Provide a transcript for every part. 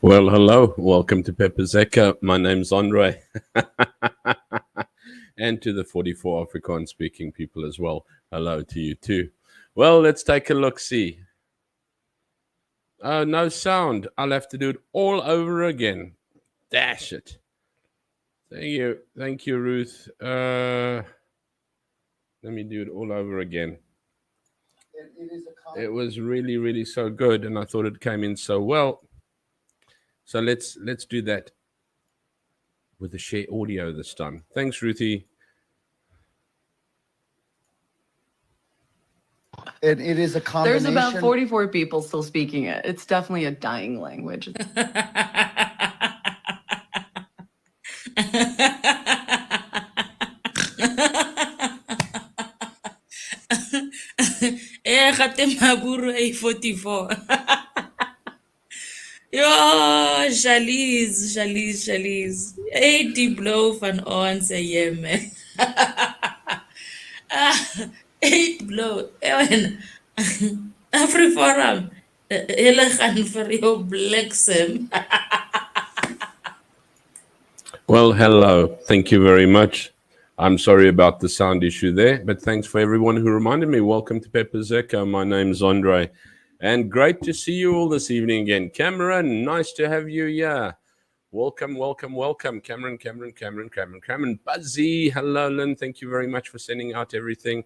Well, hello. Welcome to Pepper Zeka. My name's Andre. And to the 44 Afrikaans speaking people as well. Hello to you too. Well, let's take a look see. No sound. I'll have to do it all over again. Dash it. Thank you. Thank you, Ruth. Let me do it all over again. It was really, really so good, and I thought it came in so well. So let's do that with the share audio this time. Thanks, Ruthie. And it is a combination. There's about 44 people still speaking it. It's definitely a dying language. Maburu A44. Yo, Jalise. 80 blow van ons, yeah, man. 8 blow. Every forum. Hele gaan vir jou bliksem. Well, hello. Thank you very much. I'm sorry about the sound issue there, but thanks for everyone who reminded me. Welcome to Pepper Zeka. My name's Andre, and great to see you all this evening again. Cameron, nice to have you here. Welcome. Cameron. Buzzy, hello, Lynn. Thank you very much for sending out everything.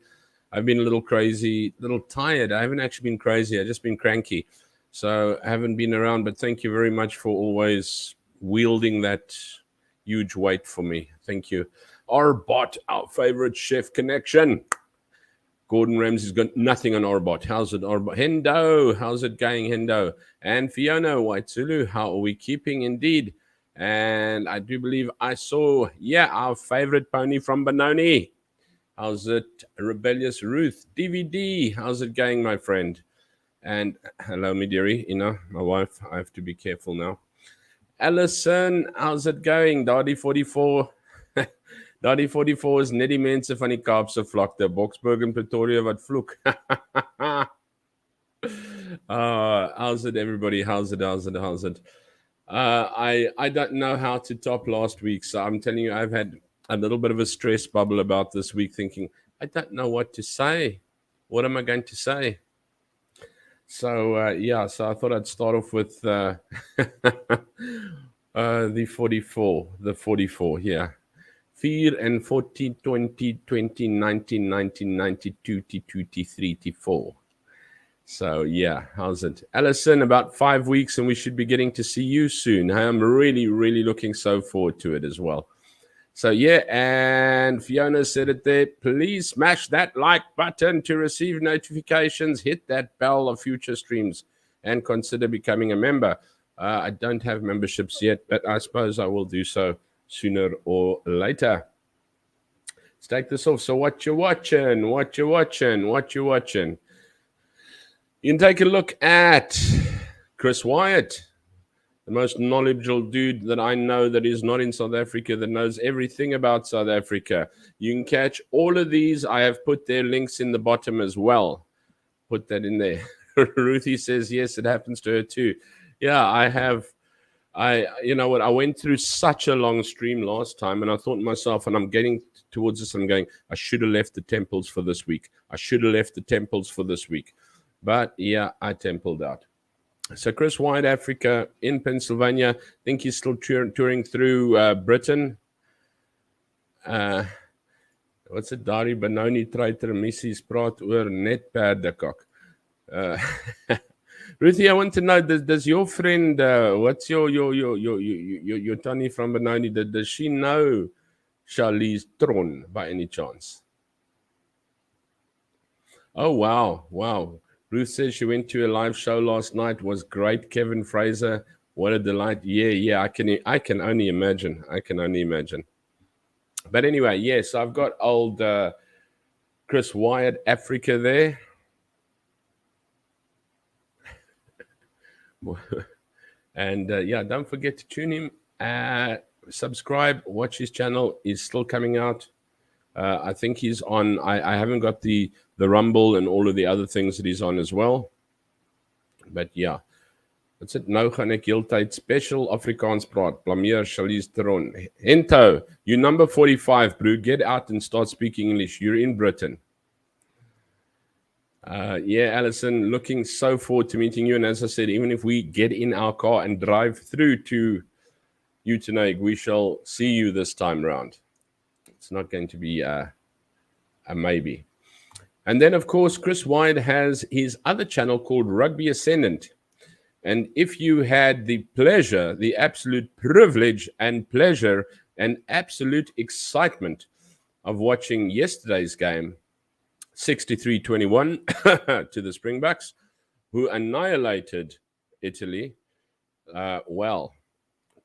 I've been a little crazy, a little tired. I haven't actually been crazy. I've just been cranky. So I haven't been around, but thank you very much for always wielding that huge weight for me. Thank you. Arbot, our favorite chef connection. Gordon Ramsay's got nothing on Arbot. How's it, Arbot? Hendo, how's it going, Hendo? And Fiona White Zulu, how are we keeping? Indeed. And I do believe I saw, our favorite pony from Benoni. How's it, Rebellious Ruth? DVD, how's it going, my friend? And hello, me dearie, my wife. I have to be careful now. Allison, how's it going? Daddy 44. Daddy 44 is net die mense van die Kaapse vlakte, Boksburg en Pretoria wat vloek. How's it, everybody? How's it? I don't know how to top last week, so I'm telling you, I've had a little bit of a stress bubble about this week, thinking, I don't know what to say. What am I going to say? So, so I thought I'd start off with the 44, yeah. 4 and 40, 20, 20, 19, 19, 92, 23, 4. So, yeah, how's it? Allison, about 5 weeks, and we should be getting to see you soon. I'm really, really looking so forward to it as well. So, and Fiona said it there. Please smash that like button to receive notifications. Hit that bell of future streams and consider becoming a member. I don't have memberships yet, but I suppose I will do so sooner or later. Let's take this off. So what you watching? You can take a look at Chris Wyatt, the most knowledgeable dude that I know that is not in South Africa, that knows everything about South Africa. You can catch all of these. I have put their links in the bottom as well. Put that in there. Ruthie says, yes, it happens to her too. Yeah, I have. You know what? I went through such a long stream last time, and I thought to myself, and I'm getting towards this, I'm going, I should have left the temples for this week. But yeah, I templed out. So Chris Wyatt, Africa, in Pennsylvania. I think he's still touring through Britain. What's it? Dari Benoni Treiter Missies praat oor net perdekak. Ruthie, I want to know, does your friend, what's your Tony from Benoni, does she know Charlize Tron by any chance? Oh, wow. Ruth says she went to a live show last night. Was great. Kevin Fraser, what a delight. Yeah. I can only imagine. But anyway, yes, I've got old Chris Wyatt, Africa there. And don't forget to tune him. Subscribe. Watch his channel. Is still coming out. I think he's on. I haven't got the Rumble and all of the other things that he's on as well. But yeah, What's it? Nou gaan ek heeltyd special Afrikaans praat. Blameer Charlize Theron. Hento, you number 45, bro. Get out and start speaking English. You're in Britain. Yeah, Alison, looking so forward to meeting you. And as I said, even if we get in our car and drive through to Uitenhage, we shall see you this time around. It's not going to be a maybe. And then, of course, Chris Wyatt has his other channel called Rugby Ascendant. And if you had the pleasure, the absolute privilege and pleasure and absolute excitement of watching yesterday's game, 63-21 to the Springboks, who annihilated Italy, well,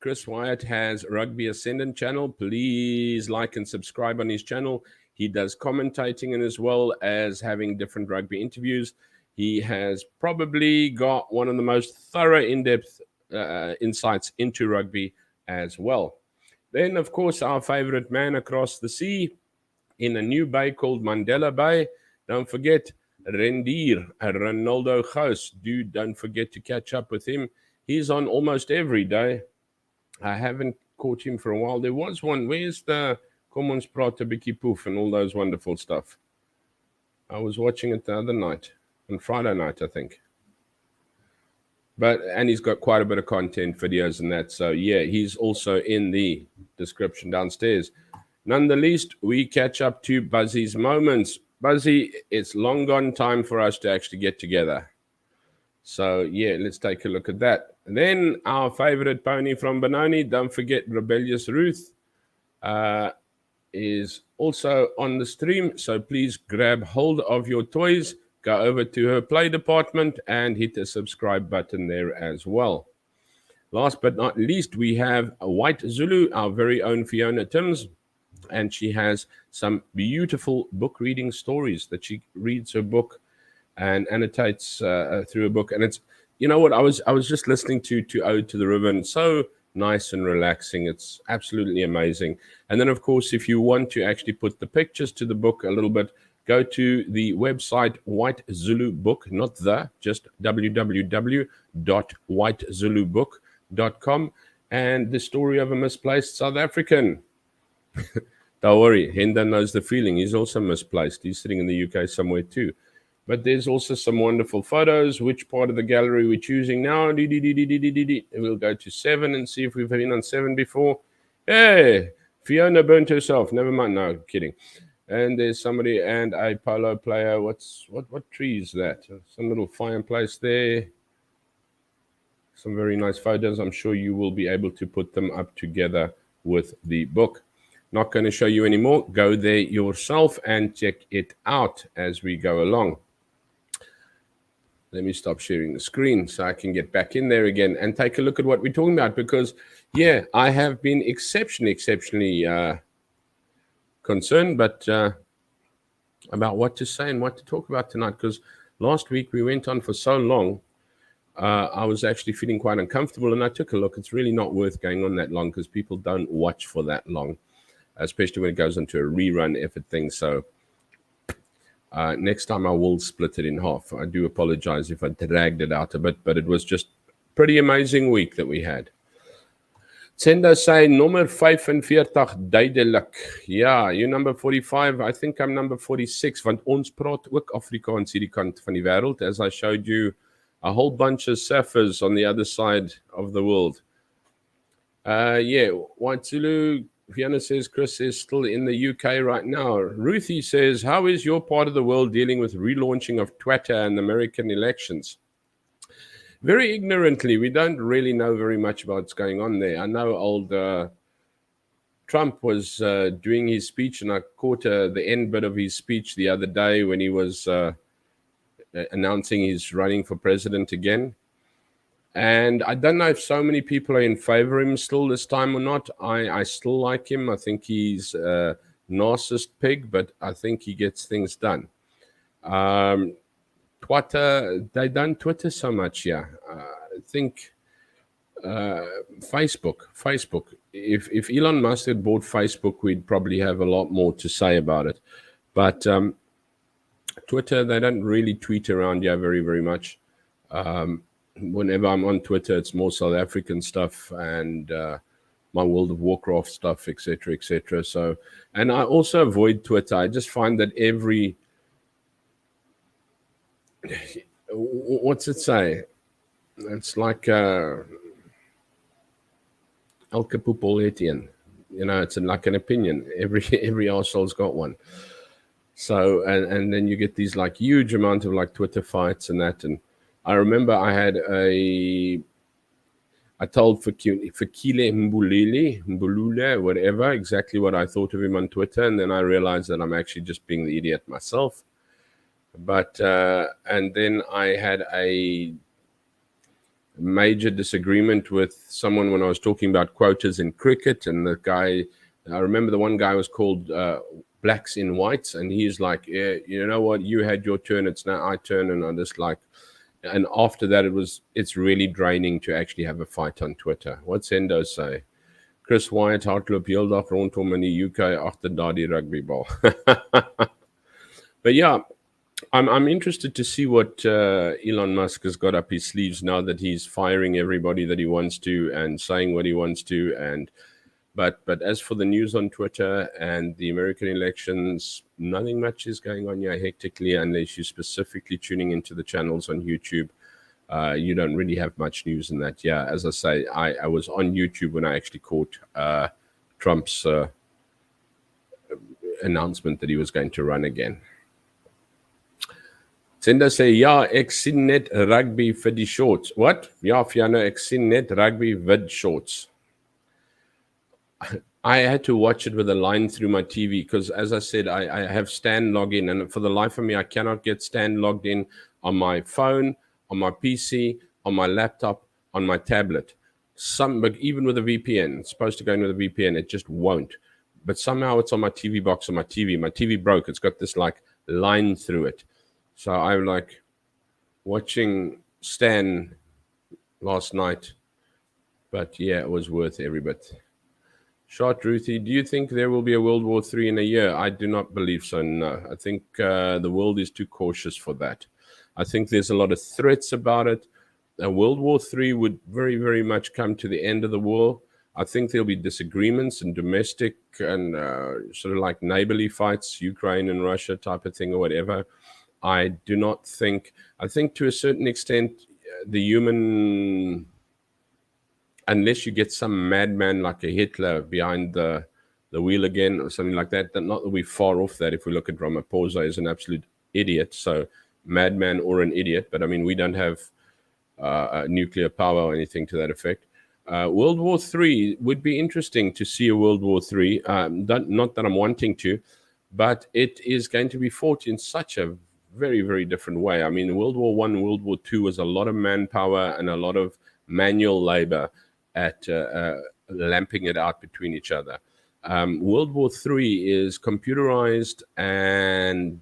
Chris Wyatt has Rugby Ascendant channel. Please like and subscribe on his channel. He does commentating and as well as having different rugby interviews. He has probably got one of the most thorough, in-depth insights into rugby as well. Then, of course, our favorite man across the sea in a new bay called Mandela Bay. Don't forget, Rendier, Ronaldo Gous. Don't forget to catch up with him. He's on almost every day. I haven't caught him for a while. There was one. Where's the Kom ons praat 'n bietjie poof and all those wonderful stuff? I was watching it the other night. On Friday night, I think. And he's got quite a bit of content, videos and that. So, yeah, he's also in the description downstairs. None the least, we catch up to Buzzy's Moments. Buzzy, it's long gone time for us to actually get together. So, yeah, let's take a look at that. And then our favorite pony from Benoni, don't forget Rebellious Ruth, is also on the stream. So please grab hold of your toys. Go over to her play department and hit the subscribe button there as well. Last but not least, we have a White Zulu, our very own Fiona Timms, and she has some beautiful book reading stories that she reads her book and annotates through a book. And it's, you know what, I was just listening to Ode to the River, and so nice and relaxing. It's absolutely amazing. And then, of course, if you want to actually put the pictures to the book a little bit, go to the website White Zulu Book, not just www.whitezulubook.com, and the story of a misplaced South African. Don't worry, Henda knows the feeling. He's also misplaced. He's sitting in the UK somewhere too. But there's also some wonderful photos. Which part of the gallery we're choosing now? We'll go to 7 and see if we've been on 7 before. Hey, Fiona burnt herself. Never mind. No, kidding. And there's somebody and a polo player. What tree is that? Some little fireplace there. Some very nice photos. I'm sure you will be able to put them up together with the book. Not going to show you anymore. Go there yourself and check it out as we go along. Let me stop sharing the screen so I can get back in there again and take a look at what we're talking about, because, yeah, I have been exceptionally concerned, but about what to say and what to talk about tonight, because last week we went on for so long, I was actually feeling quite uncomfortable, and I took a look. It's really not worth going on that long because people don't watch for that long, especially when it goes into a rerun effort thing. So next time I will split it in half. I do apologize if I dragged it out a bit, but it was just pretty amazing week that we had. Senda say number 45 duidelik. Ja, you number 45. I think I'm number 46, want ons praat ook Afrikaans hierdie kant van die wêreld, as I showed you a whole bunch of Saffers on the other side of the world. Yeah, White Zulu, Fiona says Chris is still in the UK right now. Ruthie says, how is your part of the world dealing with relaunching of Whacha and American elections? Very ignorantly. We don't really know very much about what's going on there. I know old Trump was doing his speech, and I caught the end bit of his speech the other day when he was announcing he's running for president again. And I don't know if so many people are in favor of him still this time or not. I still like him. I think he's a narcissist pig, but I think he gets things done. Twitter, they don't Twitter so much, yeah. I think Facebook. If Elon Musk had bought Facebook, we'd probably have a lot more to say about it. But Twitter, they don't really tweet around here very, very much. whenever I'm on Twitter, it's more South African stuff and my World of Warcraft stuff, etc., etc. So, and I also avoid Twitter. I just find that what's it say? It's like elke poepel het een. It's like an opinion. Every arsehole's got one. So, and then you get these like huge amount of like Twitter fights and that. And I remember I told Fakile Mbulule, whatever, exactly what I thought of him on Twitter. And then I realized that I'm actually just being the idiot myself. But, and then I had a major disagreement with someone when I was talking about quotas in cricket. And the guy, I remember the one guy was called Blacks in Whites. And he's like, yeah, you know what? You had your turn. It's now our turn. And I just like, and after that, it's really draining to actually have a fight on Twitter. What's Endo say? Chris Wyatt hardloop heeldag rondom in die UK agter daardie rugbybal. But yeah, I'm interested to see what Elon Musk has got up his sleeves now that he's firing everybody that he wants to and saying what he wants to. But as for the news on Twitter and the American elections, nothing much is going on here hectically unless you're specifically tuning into the channels on YouTube. You don't really have much news in that. Yeah, as I say, I was on YouTube when I actually caught Trump's announcement that he was going to run again. Senda sê, ja, ek sien net rugby vir die shorts. What? Ja, Fiona, ek sien net rugby with shorts. I had to watch it with a line through my TV because, as I said, I have Stan login, and for the life of me, I cannot get Stan logged in on my phone, on my PC, on my laptop, on my tablet. But even with a VPN, it's supposed to go in with a VPN, it just won't. But somehow it's on my TV box on my TV. My TV broke. It's got this like line through it. So I'm like watching Stan last night. But yeah, it was worth every bit. Short Ruthie, do you think there will be a World War III in a year? I do not believe so, no. I think the world is too cautious for that. I think there's a lot of threats about it. A World War III would very, very much come to the end of the war. I think there'll be disagreements and domestic and sort of like neighborly fights, Ukraine and Russia type of thing or whatever. I do not think, I think to a certain extent, the human, unless you get some madman like a Hitler behind the wheel again or something like that, not that we're far off that if we look at Ramaphosa as an absolute idiot, so madman or an idiot, but I mean, we don't have nuclear power or anything to that effect. World War III would be interesting to see a World War III, not that I'm wanting to, but it is going to be fought in such a very, very different way. I mean, World War I, World War II was a lot of manpower and a lot of manual labor at lamping it out between each other. World War III is computerized and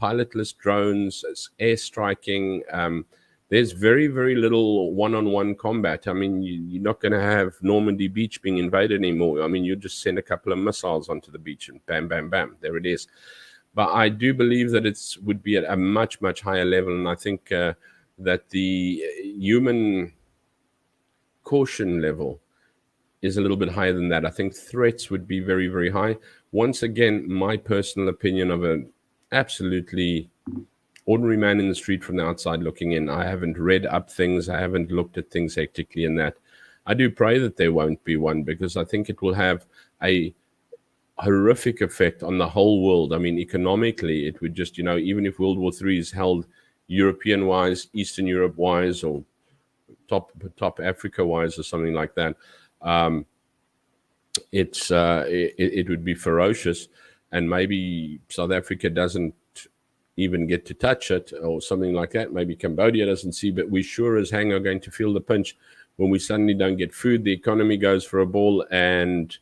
pilotless drones, airstriking. There's very, very little one-on-one combat. I mean, you're not going to have Normandy Beach being invaded anymore. I mean, you just send a couple of missiles onto the beach and bam, bam, bam, there it is. But I do believe that it would be at a much, much higher level. And I think that the human caution level is a little bit higher than that. I think threats would be very, very high. Once again, my personal opinion of an absolutely ordinary man in the street from the outside looking in. I haven't read up things. I haven't looked at things hectically in that. I do pray that there won't be one because I think it will have a horrific effect on the whole world. I mean, economically, it would just, even if World War III is held European-wise, Eastern Europe-wise, or top Africa-wise or something like that, it would be ferocious, and maybe South Africa doesn't even get to touch it or something like that. Maybe Cambodia doesn't see, but we sure as hang are going to feel the pinch when we suddenly don't get food, the economy goes for a ball, and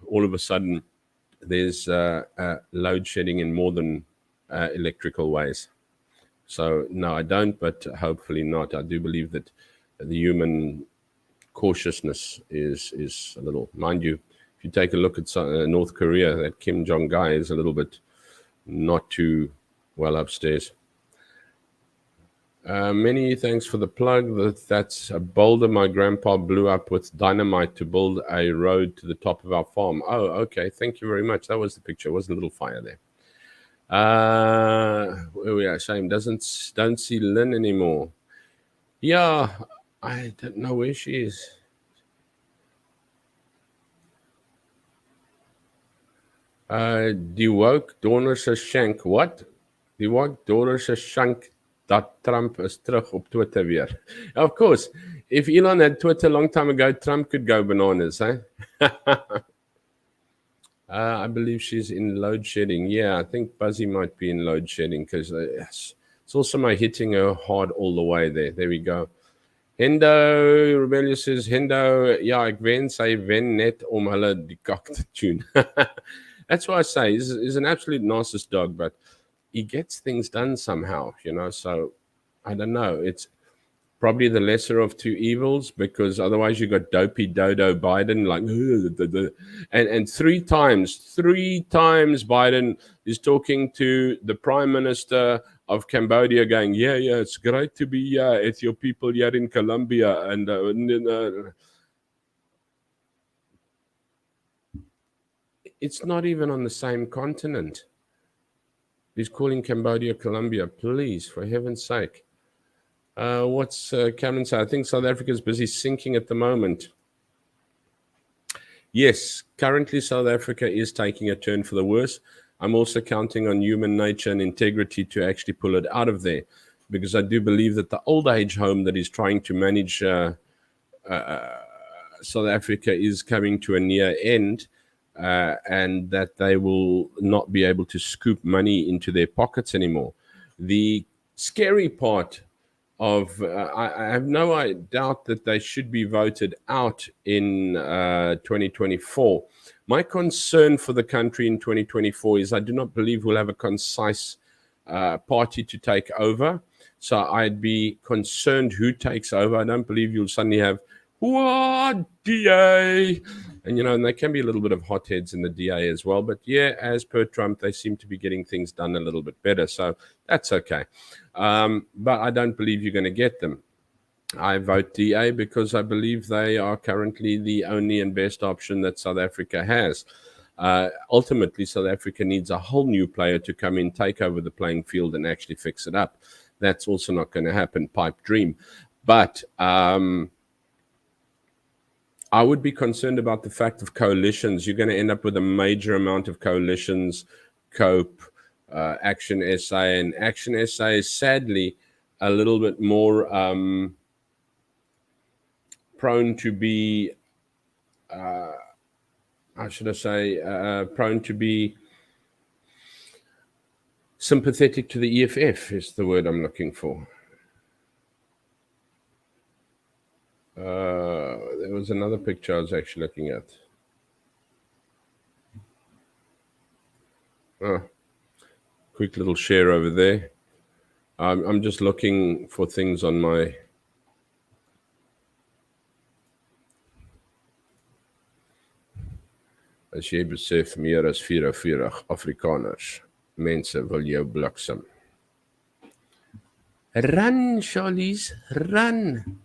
all of a sudden there's load shedding in more than electrical ways. So no, I don't, but hopefully not. I do believe that the human cautiousness is a little, mind you, if you take a look at North Korea, that Kim Jong guy is a little bit not too well upstairs. Many thanks for the plug. That's a boulder my grandpa blew up with dynamite to build a road to the top of our farm. Oh, okay. Thank you very much. That was the picture. It was a little fire there. Where we are. Shame. Don't see Lynn anymore. Yeah, I don't know where she is. Die woke donder se shank. What? Die woke donder se shank dat Trump is terug op Twitter weer. Of course, if Elon had Twitter a long time ago, Trump could go bananas, eh? I believe she's in load shedding. Yeah, I think Buzzy might be in load shedding because it's also my hitting her hard all the way there. There we go. Hendo Rebellious says, Hendo, ja, ek wen sy wen net om hulle die kak te tune. That's what I say. He's an absolute narcissist dog, but he gets things done somehow, you know. So I don't know. It's probably the lesser of two evils because otherwise you got dopey dodo Biden like and three times Biden is talking to the prime minister of Cambodia going, yeah, it's great to be here with your people here in Colombia and it's not even on the same continent. He's calling Cambodia Colombia. Please, for heaven's sake. What's Cameron say? I think South Africa is busy sinking at the moment. Yes, currently South Africa is taking a turn for the worse. I'm also counting on human nature and integrity to actually pull it out of there, because I do believe that the old age home that is trying to manage South Africa is coming to a near end, and that they will not be able to scoop money into their pockets anymore. The scary part of I have no doubt that they should be voted out in 2024. My concern for the country in 2024 is I do not believe we'll have a concise party to take over. So I'd be concerned who takes over. I don't believe you'll suddenly have what DA, and and they can be a little bit of hotheads in the DA as well. But yeah, as per Trump, they seem to be getting things done a little bit better, so that's okay. But I don't believe you're going to get them. I vote DA because I believe they are currently the only and best option that South Africa has. Ultimately, South Africa needs a whole new player to come in, take over the playing field, and actually fix it up. That's also not going to happen. Pipe dream. But I would be concerned about the fact of coalitions. You're going to end up with a major amount of coalitions, COPE, Action SA, and Action SA is sadly a little bit more prone to be, prone to be sympathetic to the EFF is the word I'm looking for. There was another picture I was actually looking at. Quick little share over there. I'm just looking for things on my... As jy besef meer as 44 Afrikaners, mense wil jou bliksem. Run, Charlies, run!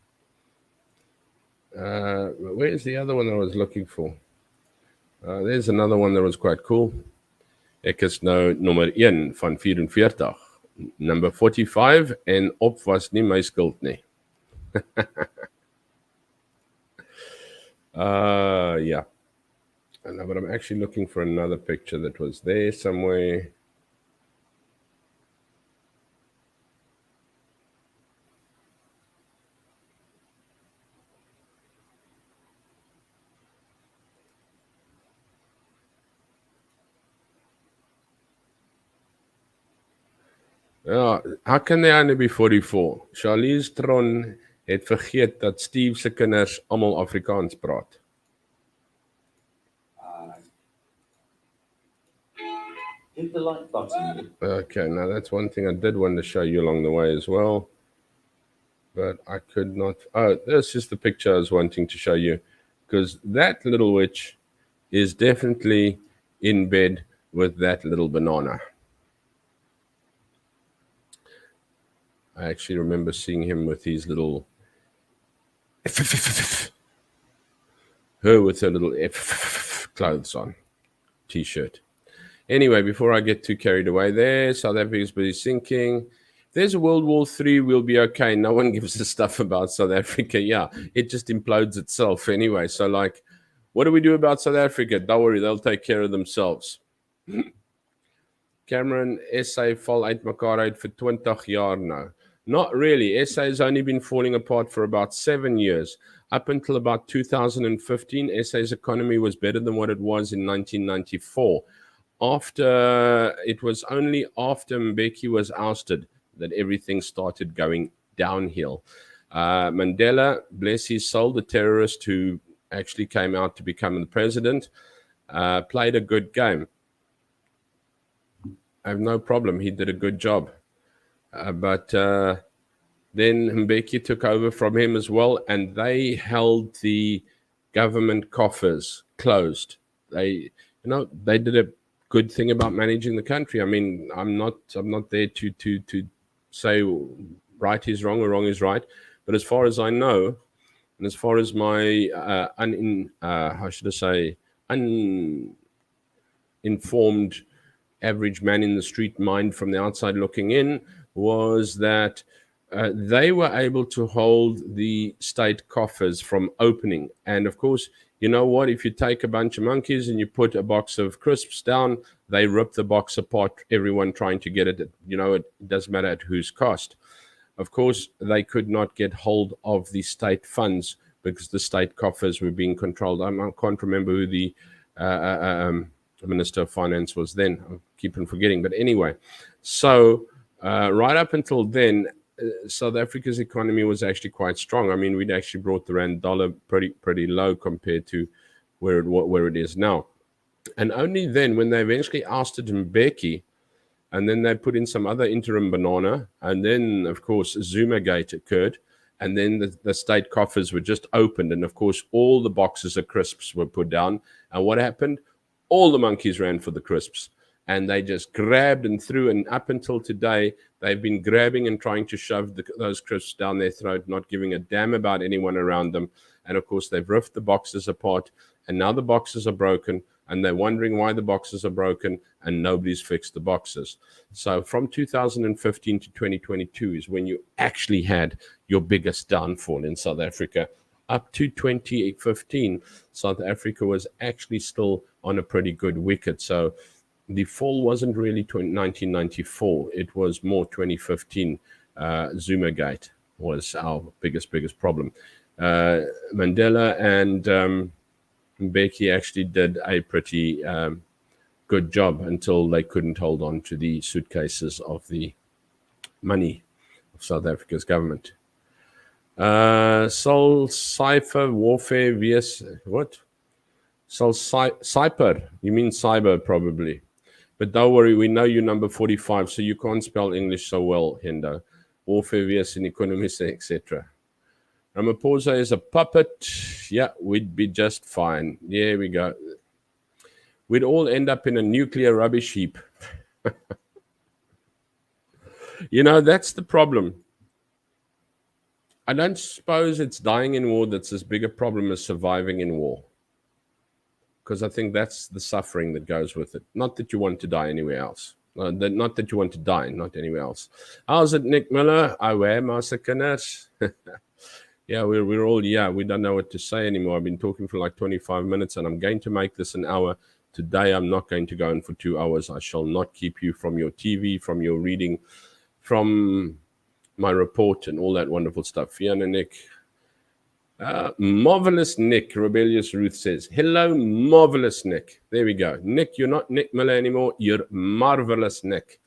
Where's the other one I was looking for? There's another one that was quite cool. Ek is nou nommer 1 van 44. Number 45 en op was nie my skuld nie. Yeah. No, but I'm actually looking for another picture that was there somewhere. Ja, how can they only be 44? Charlize Tron het vergeet dat Steve se kinders almal Afrikaans praat. Hit the like button. Okay, now that's one thing I did want to show you along the way as well, but I could not. Oh, this is the picture I was wanting to show you, because that little witch is definitely in bed with that little banana. I actually remember seeing him with his little her with her little clothes on, t-shirt. Anyway, before I get too carried away there, South Africa's busy sinking. If there's a World War III, we'll be okay. No one gives a stuff about South Africa. Yeah, it just implodes itself anyway. So, like, what do we do about South Africa? Don't worry, they'll take care of themselves. Cameron, SA val uit mekaar uit vir 20 jaar now. Not really. SA has only been falling apart for about 7 years. Up until about 2015, SA's economy was better than what it was in 1994. It was only after Mbeki was ousted that everything started going downhill. Mandela, bless his soul, the terrorist who actually came out to become the president, played a good game. I have no problem. He did a good job. But then Mbeki took over from him as well, and they held the government coffers closed. They did a good thing about managing the country. I mean, I'm not there to say right is wrong or wrong is right. But as far as I know, and as far as my uninformed average man in the street mind from the outside looking in, was that they were able to hold the state coffers from opening. And of course, you know what? If you take a bunch of monkeys and you put a box of crisps down, they rip the box apart, everyone trying to get it. It doesn't matter at whose cost. Of course, they could not get hold of the state funds because the state coffers were being controlled. I can't remember who the Minister of Finance was then. I keep on forgetting. But anyway, so right up until then, South Africa's economy was actually quite strong. I mean, we'd actually brought the rand dollar pretty low compared to where it is now. And only then, when they eventually ousted Mbeki, and then they put in some other interim banana, and then, of course, Zumagate occurred, and then the state coffers were just opened, and of course, all the boxes of crisps were put down. And what happened? All the monkeys ran for the crisps, and they just grabbed and threw, and up until today, they've been grabbing and trying to shove those crisps down their throat, not giving a damn about anyone around them. And of course, they've ripped the boxes apart, and now the boxes are broken, and they're wondering why the boxes are broken, and nobody's fixed the boxes. So from 2015 to 2022 is when you actually had your biggest downfall in South Africa. Up to 2015, South Africa was actually still on a pretty good wicket. So the fall wasn't really 1994. It was more 2015. Zumagate was our biggest problem. Mandela and Mbeki actually did a pretty good job until they couldn't hold on to the suitcases of the money of South Africa's government. Sol Cypher Warfare vs. What? Sol Cypher. You mean cyber, probably. But don't worry, we know you're number 45, so you can't spell English so well, Hendo. Warfare vs. an economist, etc. Ramaphosa is a puppet. Yeah, we'd be just fine. There we go. We'd all end up in a nuclear rubbish heap. That's the problem. I don't suppose it's dying in war that's as big a problem as surviving in war. Because I think that's the suffering that goes with it. Not that you want to die anywhere else. Not that you want to die, not anywhere else. How's it, Nick Miller? I wear my sickness. Yeah, we're all, we don't know what to say anymore. I've been talking for like 25 minutes, and I'm going to make this an hour. Today, I'm not going to go in for 2 hours. I shall not keep you from your TV, from your reading, from my report and all that wonderful stuff. Fiona, Nick. Marvelous Nick, Rebellious Ruth says, hello, Marvelous Nick. There we go. Nick, you're not Nick Miller anymore. You're Marvelous Nick.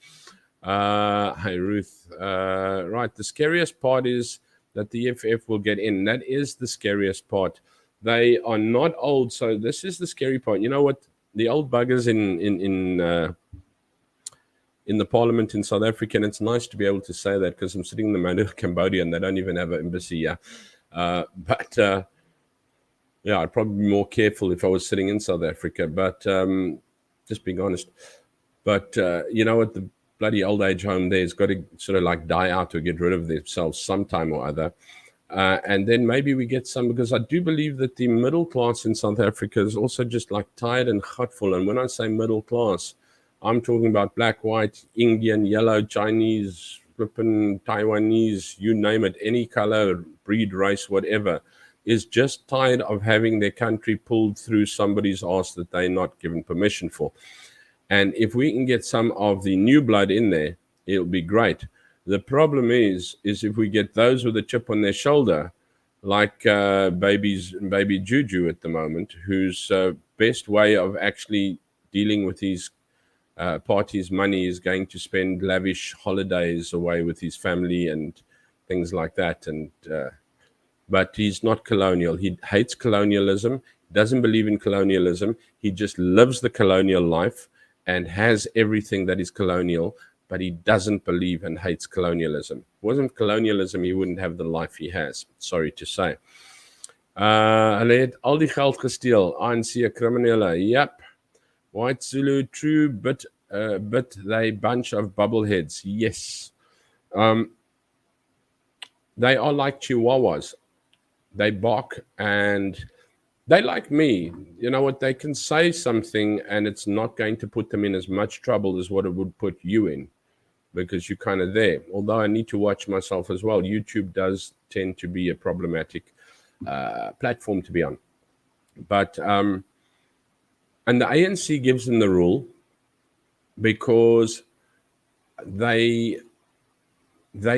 Hey, Ruth. Right, the scariest part is that the EFF will get in. That is the scariest part. They are not old, so this is the scary part. You know what? The old buggers in the parliament in South Africa, and it's nice to be able to say that because I'm sitting in the middle of Cambodia and they don't even have an embassy here. I'd probably be more careful if I was sitting in South Africa, but just being honest. But you know what? The bloody old age home there has got to sort of like die out or get rid of themselves sometime or other. And then maybe we get some, because I do believe that the middle class in South Africa is also just like tired and hurtful. And when I say middle class, I'm talking about black, white, Indian, yellow, Chinese, flippin' Taiwanese, you name it, any color, breed, race, whatever, is just tired of having their country pulled through somebody's arse that they're not given permission for. And if we can get some of the new blood in there, it'll be great. The problem is if we get those with a chip on their shoulder, like baby Juju at the moment, whose best way of actually dealing with his party's money is going to spend lavish holidays away with his family and things like that. And but he's not colonial. He hates colonialism, doesn't believe in colonialism. He just lives the colonial life and has everything that is colonial, but he doesn't believe and hates colonialism. If it wasn't colonialism, he wouldn't have the life he has, sorry to say. Hulle het al die geld gesteel, ANC criminele, yep. White Zulu, true, but they bunch of bubbleheads, yes. They are like chihuahuas. They bark and they like me. You know what? They can say something and it's not going to put them in as much trouble as what it would put you in, because you're kind of there. Although I need to watch myself as well. YouTube does tend to be a problematic platform to be on. But, and the ANC gives them the rule because they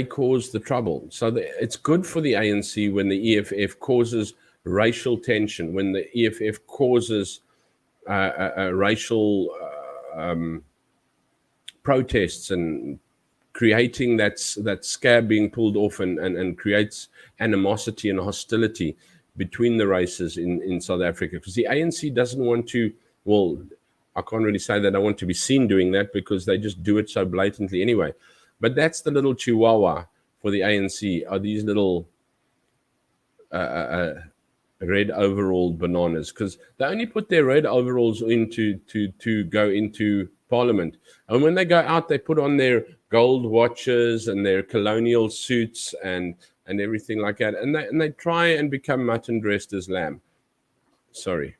cause the trouble. So it's good for the ANC when the EFF causes racial tension, when the EFF causes racial protests and creating that scab being pulled off and creates animosity and hostility between the races in South Africa. Because the ANC doesn't want to, well, I can't really say that I want to be seen doing that because they just do it so blatantly anyway. But that's the little chihuahua for the ANC, are these little red overall bananas, because they only put their red overalls in to go into Parliament. And when they go out, they put on their gold watches and their colonial suits and everything like that. And they try and become mutton dressed as lamb. Sorry.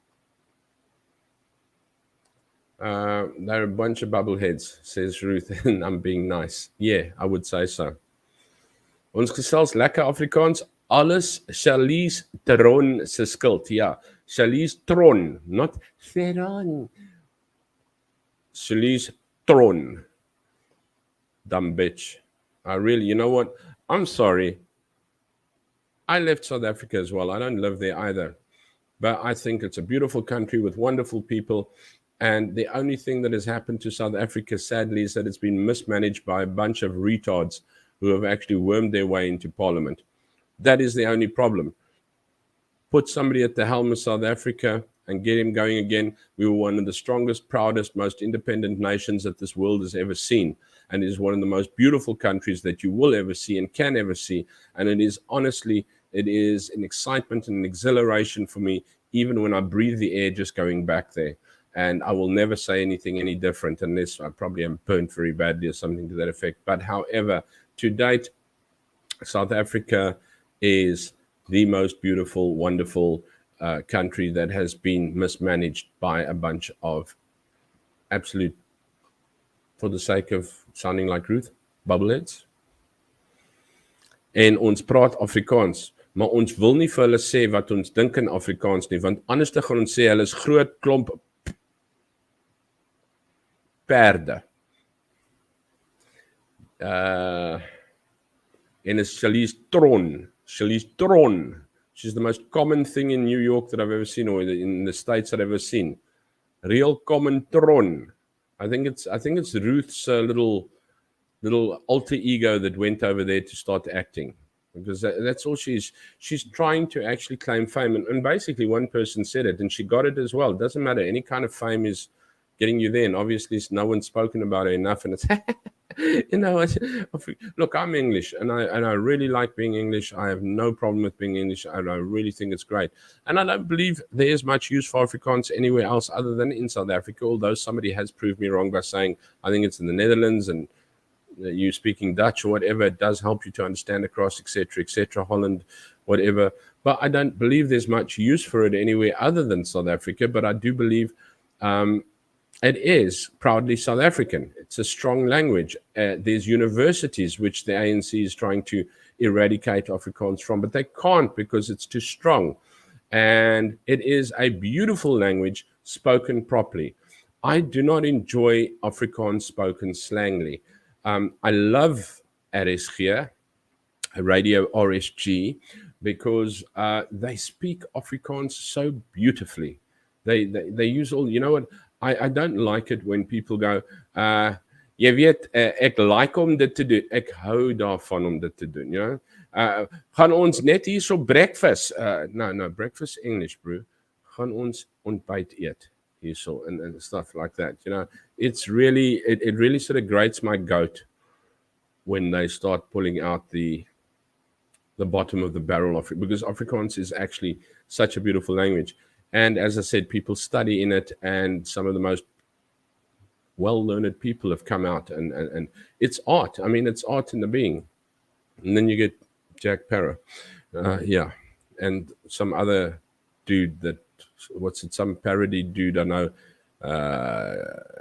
They're a bunch of bubbleheads, says Ruth, and I'm being nice. Yeah, I would say so. Ons gesels lekker Afrikaans. Alles Charlize Theron se skuld. Ja, Charlize Theron, not Theron. Charlize Theron. Dumb bitch. I really, you know what? I'm sorry. I left South Africa as well. I don't live there either. But I think it's a beautiful country with wonderful people. And the only thing that has happened to South Africa, sadly, is that it's been mismanaged by a bunch of retards who have actually wormed their way into Parliament. That is the only problem. Put somebody at the helm of South Africa and get him going again. We were one of the strongest, proudest, most independent nations that this world has ever seen. And it is one of the most beautiful countries that you will ever see and can ever see. And it is honestly, it is an excitement and an exhilaration for me, even when I breathe the air just going back there. And I will never say anything any different unless I probably am burnt very badly or something to that effect. But however, to date, South Africa is the most beautiful, wonderful country that has been mismanaged by a bunch of absolute, for the sake of sounding like Ruth, bubbleheads. En ons praat Afrikaans, maar ons wil nie vir hulle sê wat ons dink in Afrikaans nie, want anders te gaan ons sê hulle is groot klomp perde. And it's Charlize Theron. Charlize Theron. She's the most common thing in New York that I've ever seen, or in the States that I've ever seen. Real common Theron. I think it's Ruth's little alter ego that went over there to start acting, because that's all she's trying to actually claim fame. And basically one person said it, and she got it as well. It doesn't matter. Any kind of fame is getting you there, and obviously no one's spoken about her enough, and it's you know, look, I'm English, and I really like being English. I have no problem with being English. I really think it's great, and I don't believe there's much use for Afrikaans anywhere else other than in South Africa, although somebody has proved me wrong by saying I think it's in the Netherlands, and you speaking Dutch or whatever, it does help you to understand across, etc., Holland, whatever. But I don't believe there's much use for it anywhere other than South Africa. But I do believe it is proudly South African. It's a strong language. There's universities which the ANC is trying to eradicate Afrikaans from, but they can't because it's too strong. And it is a beautiful language spoken properly. I do not enjoy Afrikaans spoken slangly. I love RSG, Radio RSG, because they speak Afrikaans so beautifully. They use all, you know what, I don't like it when people go, jy weet, ek like om dit te doen, ek hou daarvan om dit te doen, you know. Gaan ons net hier so breakfast, no, breakfast English, bro. Gaan ons ontbyt eet hier so, and stuff like that, you know. It's really, it really sort of grates my goat when they start pulling out the bottom of the barrel of it, because Afrikaans is actually such a beautiful language. And as I said, people study in it, and some of the most well-learned people have come out, and it's art. I mean, it's art in the being. And then you get Jack Parra, yeah, and some other dude that, some parody dude, I know,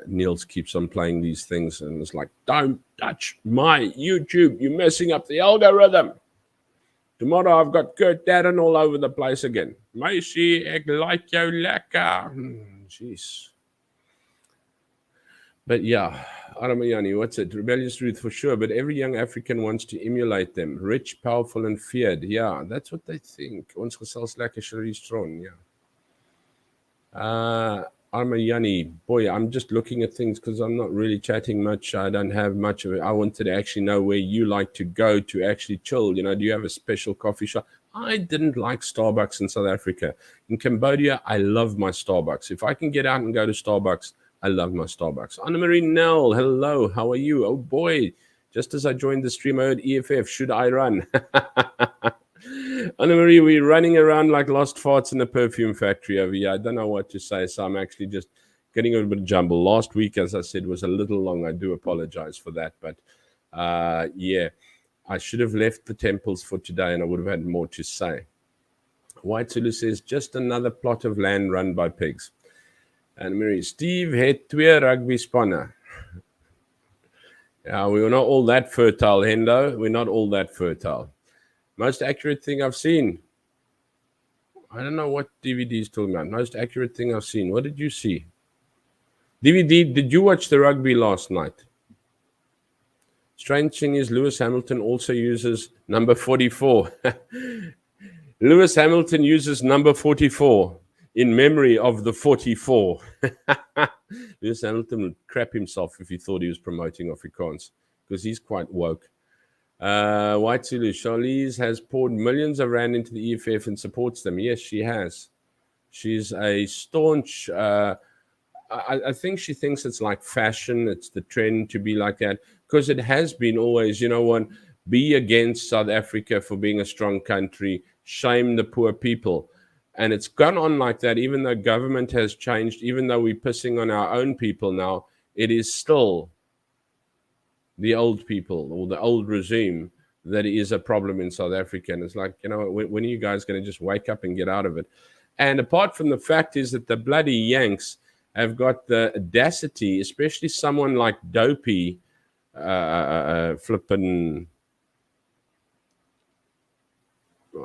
Niels keeps on playing these things, and it's like, don't touch my YouTube, you're messing up the algorithm. Tomorrow I've got Kurt Darren all over the place again. Meisie, ek like jou lekker. Jeez. But yeah, Aramayani, what's it? Rebellious Ruth for sure, but every young African wants to emulate them. Rich, powerful, and feared. Yeah, that's what they think. Ons gesels lekker Cherie Stron, yeah. Armayani, boy, I'm just looking at things because I'm not really chatting much. I don't have much of it. I wanted to actually know where you like to go to actually chill. You know, do you have a special coffee shop? I didn't like Starbucks in South Africa. In Cambodia, I love my Starbucks. If I can get out and go to Starbucks, I love my Starbucks. Anna-Marie Nell, hello, how are you? Oh boy, just as I joined the stream, I heard EFF, should I run? Anna-Marie, we're running around like lost farts in a perfume factory over here. I don't know what to say, so I'm actually just getting a little bit of jumble. Last week, as I said, was a little long. I do apologize for that. But yeah, I should have left the temples for today, and I would have had more to say. White Zulu says, just another plot of land run by pigs. Anna-Marie, Steve het 2 rugby spanne. Yeah, we were not all that fertile, Hendo. We're not all that fertile. Most accurate thing I've seen. I don't know what DVD is talking about. Most accurate thing I've seen. What did you see? DVD, did you watch the rugby last night? Strange thing is Lewis Hamilton also uses number 44. Lewis Hamilton uses number 44 in memory of the 44. Lewis Hamilton would crap himself if he thought he was promoting Afrikaans, because he's quite woke. White Zulu, Charlize has poured millions of rand into the EFF and supports them. Yes, she has. She's a staunch, I think she thinks it's like fashion. It's the trend to be like that, because it has been always, you know what, be against South Africa for being a strong country, shame the poor people. And it's gone on like that, even though government has changed, even though we're pissing on our own people now, it is still the old people or the old regime that is a problem in South Africa. And it's like, you know, when are you guys going to just wake up and get out of it? And apart from the fact is that the bloody Yanks have got the audacity, especially someone like Dopey, flippin',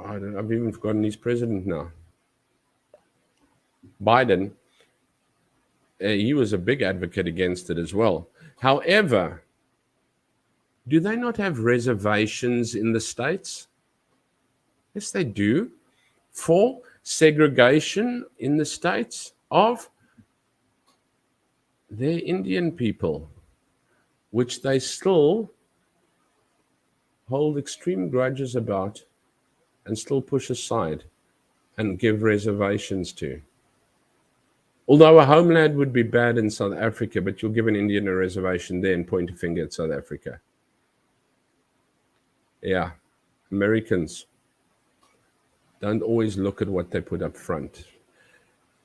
I've even forgotten he's president now. Biden, he was a big advocate against it as well. However, do they not have reservations in the States? Yes, they do. For segregation in the States of their Indian people, which they still hold extreme grudges about and still push aside and give reservations to. Although a homeland would be bad in South Africa, but you'll give an Indian a reservation there and point a finger at South Africa. Yeah, Americans don't always look at what they put up front.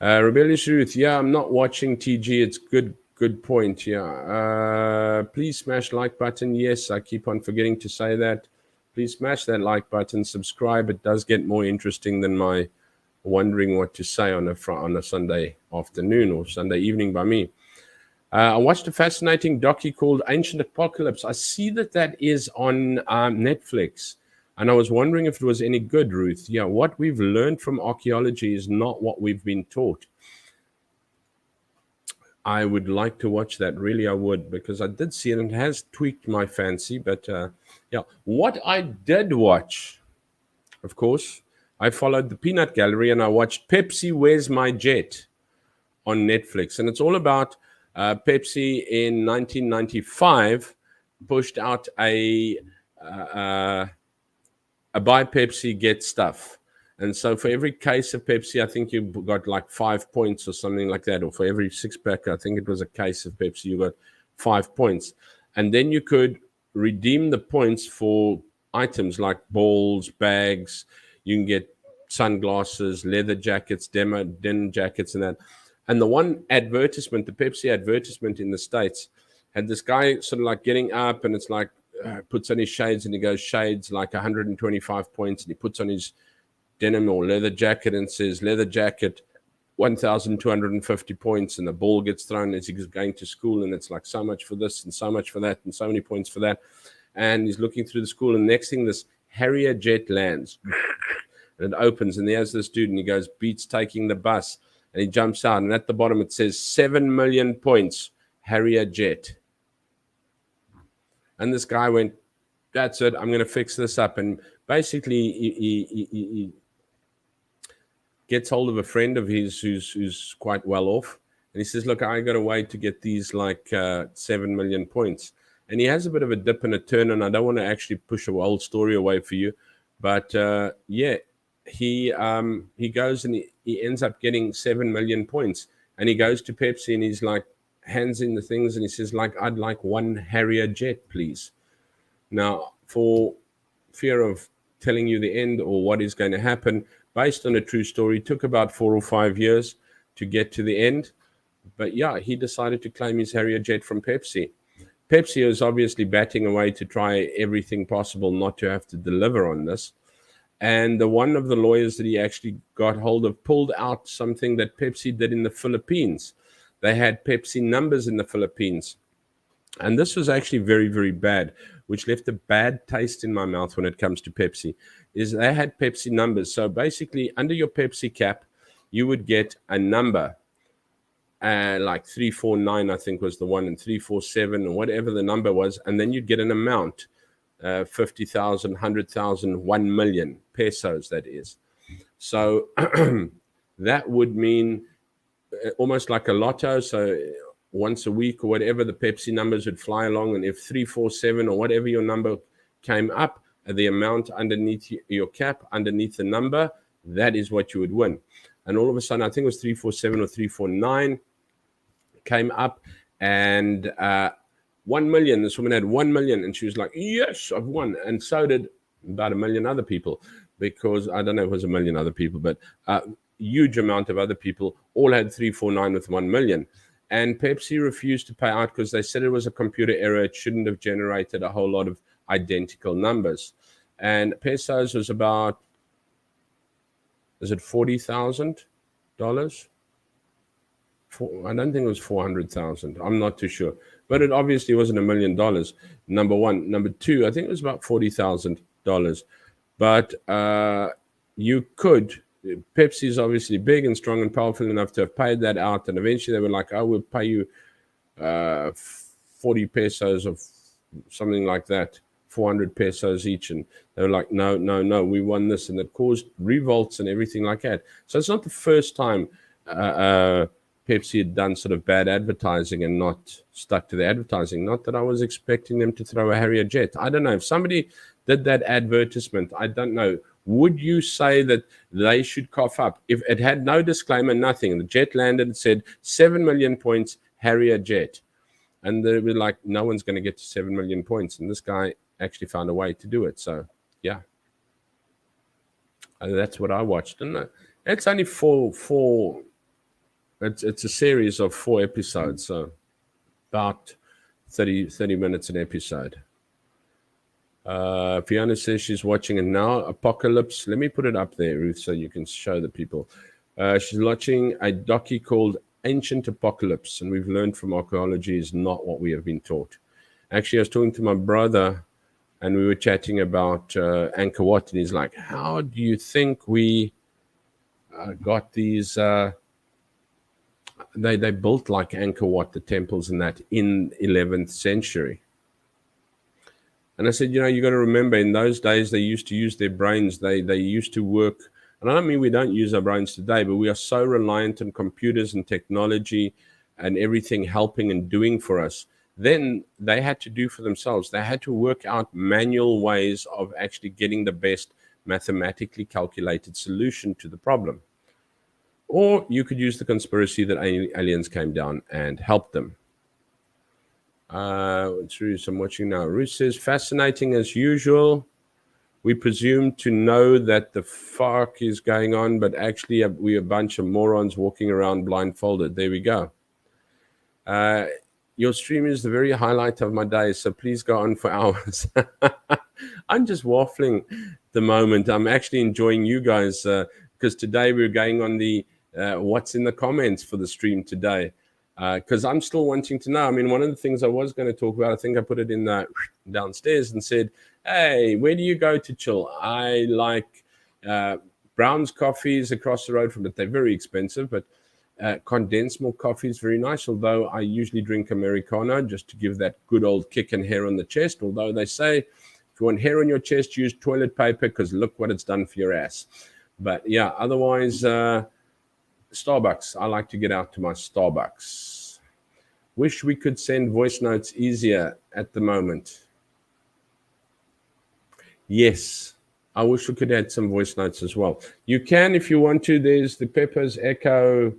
Rebellious Ruth, yeah, I'm not watching TG. It's good Good point. Yeah. Please smash like button. Yes, I keep on forgetting to say that. Please smash that like button. Subscribe. It does get more interesting than my wondering what to say on a Sunday afternoon or Sunday evening by me. I watched a fascinating docu called Ancient Apocalypse. I see that is on Netflix. And I was wondering if it was any good, Ruth. Yeah, what we've learned from archaeology is not what we've been taught. I would like to watch that. Really, I would, because I did see it and it has tweaked my fancy. But yeah, what I did watch, of course, I followed the Peanut Gallery and I watched Pepsi, Where's My Jet on Netflix. And it's all about Pepsi in 1995 pushed out a buy Pepsi, get stuff. And so for every case of Pepsi, I think you got like 5 points or something like that. Or for every 6-pack, I think it was a case of Pepsi, you got 5 points. And then you could redeem the points for items like balls, bags. You can get sunglasses, leather jackets, denim jackets, and that. And the one advertisement, the Pepsi advertisement in the States, had this guy sort of like getting up, and it's like puts on his shades, and he goes shades like 125 points, and he puts on his denim or leather jacket and says leather jacket 1,250 points, and the ball gets thrown as he's going to school, and it's like so much for this and so much for that and so many points for that. And he's looking through the school, and next thing this Harrier jet lands and it opens, and there's this dude, and he goes, beats taking the bus, and he jumps out, and at the bottom it says 7 million points, Harrier jet. And this guy went, that's it, I'm going to fix this up. And basically he gets hold of a friend of his who's quite well off, and he says, look, I got a way to get these like 7 million points. And he has a bit of a dip and a turn, and I don't want to actually push a whole story away for you, but yeah, he goes and he ends up getting 7 million points, and he goes to Pepsi and he's like, hands in the things, and he says, like, I'd like one Harrier jet, please. Now, for fear of telling you the end or what is going to happen, based on a true story, it took about 4 or 5 years to get to the end. But yeah, he decided to claim his Harrier jet from Pepsi. Pepsi is obviously batting away to try everything possible not to have to deliver on this. And the one of the lawyers that he actually got hold of pulled out something that Pepsi did in the Philippines. They had Pepsi numbers in the Philippines. And this was actually very, very bad, which left a bad taste in my mouth when it comes to Pepsi, is they had Pepsi numbers. So basically, under your Pepsi cap, you would get a number, like 349, I think was the one, and 347, or whatever the number was. And then you'd get an amount, 50,000, 100,000, 1 million pesos, that is. So that would mean almost like a lotto. So once a week or whatever, the Pepsi numbers would fly along, and if 347 or whatever your number came up, the amount underneath your cap, underneath the number, that is what you would win. And all of a sudden, I think it was 347 or 349 came up, and 1 million. This woman had 1 million, and she was like, yes, I've won. And so did about 1 million other people, because I don't know if it was 1 million other people, but huge amount of other people all had 349 with 1 million. And Pepsi refused to pay out because they said it was a computer error. It shouldn't have generated a whole lot of identical numbers. And pesos was about, is it $40,000? I don't think it was 400,000. I'm not too sure. But it obviously wasn't $1 million, number one. Number two, I think it was about $40,000. But you could, Pepsi is obviously big and strong and powerful enough to have paid that out. And eventually they were like, oh, we'll pay you 40 pesos of something like that, 400 pesos each. And they were like, no, we won this. And it caused revolts and everything like that. So it's not the first time Pepsi had done sort of bad advertising and not stuck to the advertising. Not that I was expecting them to throw a Harrier jet. I don't know. If somebody did that advertisement, I don't know. Would you say that they should cough up? If it had no disclaimer, nothing, the jet landed, it said 7 million points, Harrier jet. And they were like, no one's going to get to 7 million points. And this guy actually found a way to do it. So, yeah. And that's what I watched. And it's only four. It's a series of 4 episodes. So, about 30 minutes an episode. Fiona says she's watching it now. Apocalypse. Let me put it up there, Ruth, so you can show the people. She's watching a docu called Ancient Apocalypse, and we've learned from archaeology is not what we have been taught. Actually, I was talking to my brother, and we were chatting about Angkor Wat, and he's like, how do you think we got these... They built like Angkor Wat, the temples and that, in 11th century. And I said, you got to remember, in those days, they used to use their brains. They used to work. And I don't mean we don't use our brains today, but we are so reliant on computers and technology and everything helping and doing for us. Then they had to do for themselves. They had to work out manual ways of actually getting the best mathematically calculated solution to the problem. Or you could use the conspiracy that aliens came down and helped them. It's Ruth, I'm watching now. Ruth says, fascinating as usual. We presume to know that the fuck is going on, but actually we're a bunch of morons walking around blindfolded. There we go. Your stream is the very highlight of my day, so please go on for hours. I'm just waffling at the moment. I'm actually enjoying you guys because today we're going on the what's in the comments for the stream today. Because I'm still wanting to know. I mean, one of the things I was going to talk about, I think I put it in downstairs and said, hey, where do you go to chill? I like Brown's coffees across the road from it. They're very expensive, but condensed milk coffee is very nice, although I usually drink Americano just to give that good old kick and hair on the chest. Although they say if you want hair on your chest, use toilet paper because look what it's done for your ass. But yeah, otherwise... Starbucks. I like to get out to my Starbucks. Wish we could send voice notes easier at the moment. Yes, I wish we could add some voice notes as well. You can if you want to. There's the Peppers Echo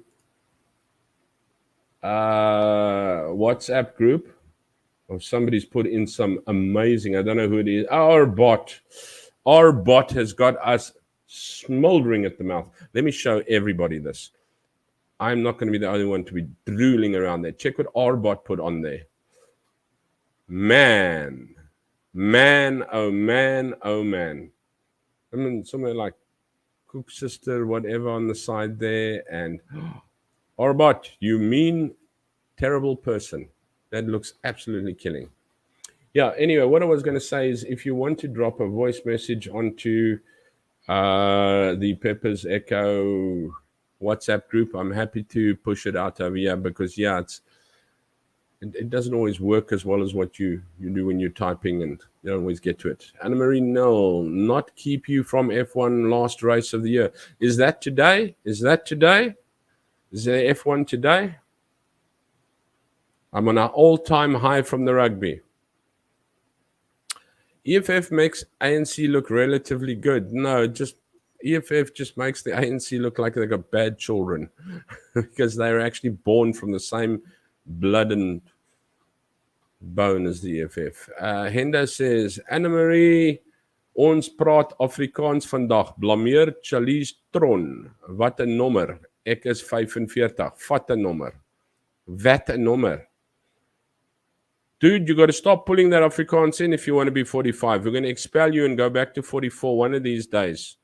WhatsApp group. Or somebody's put in some amazing, I don't know who it is. Our bot has got us smoldering at the mouth. Let me show everybody this. I'm not going to be the only one to be drooling around there. Check what our bot put on there. Man, oh man. I mean, somewhere like Cook Sister, whatever on the side there. And our bot, you mean terrible person. That looks absolutely killing. Yeah, anyway, what I was going to say is if you want to drop a voice message onto the Peppers Echo WhatsApp group, I'm happy to push it out over here because, yeah, it doesn't always work as well as what you do when you're typing and you don't always get to it. Anna-Marie, no, not keep you from F1 last race of the year. Is that today? Is there F1 today? I'm on an all-time high from the rugby. EFF makes ANC look relatively good. No, EFF just makes the ANC look like they got bad children because they're actually born from the same blood and bone as the EFF. Henda says, Anna-Marie, ons praat Afrikaans vandag. Blameer Charlize Tron. Wat 'n nommer. Ek is 45. Vat 'n nommer. Wat 'n nommer. Dude, you got to stop pulling that Afrikaans in if you want to be 45. We're going to expel you and go back to 44 one of these days.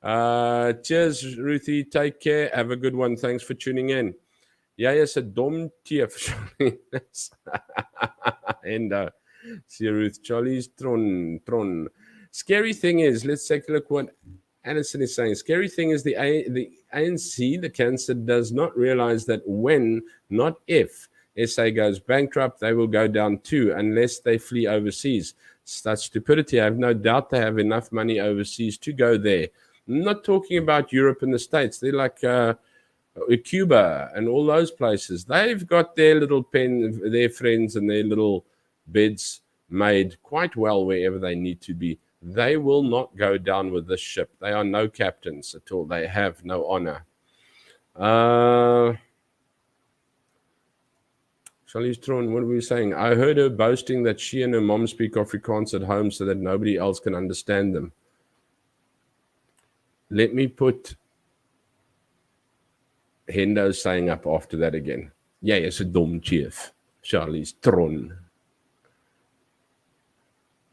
Cheers, Ruthie. Take care. Have a good one. Thanks for tuning in. Jy is 'n dom teef. And see Ruth. Charlie's Tron. Scary thing is, let's take a look what Anderson is saying. Scary thing is the ANC, the cancer, does not realize that when, not if, SA goes bankrupt, they will go down too, unless they flee overseas. Such stupidity. I have no doubt they have enough money overseas to go there. I'm not talking about Europe and the States. They're like Cuba and all those places. They've got their little their friends and their little beds made quite well wherever they need to be. They will not go down with this ship. They are no captains at all. They have no honor. Charlize Tron, what were we saying? I heard her boasting that she and her mom speak Afrikaans at home so that nobody else can understand them. Let me put Hendo saying up after that again. Jy is 'n dom chief. Charlie's Tron.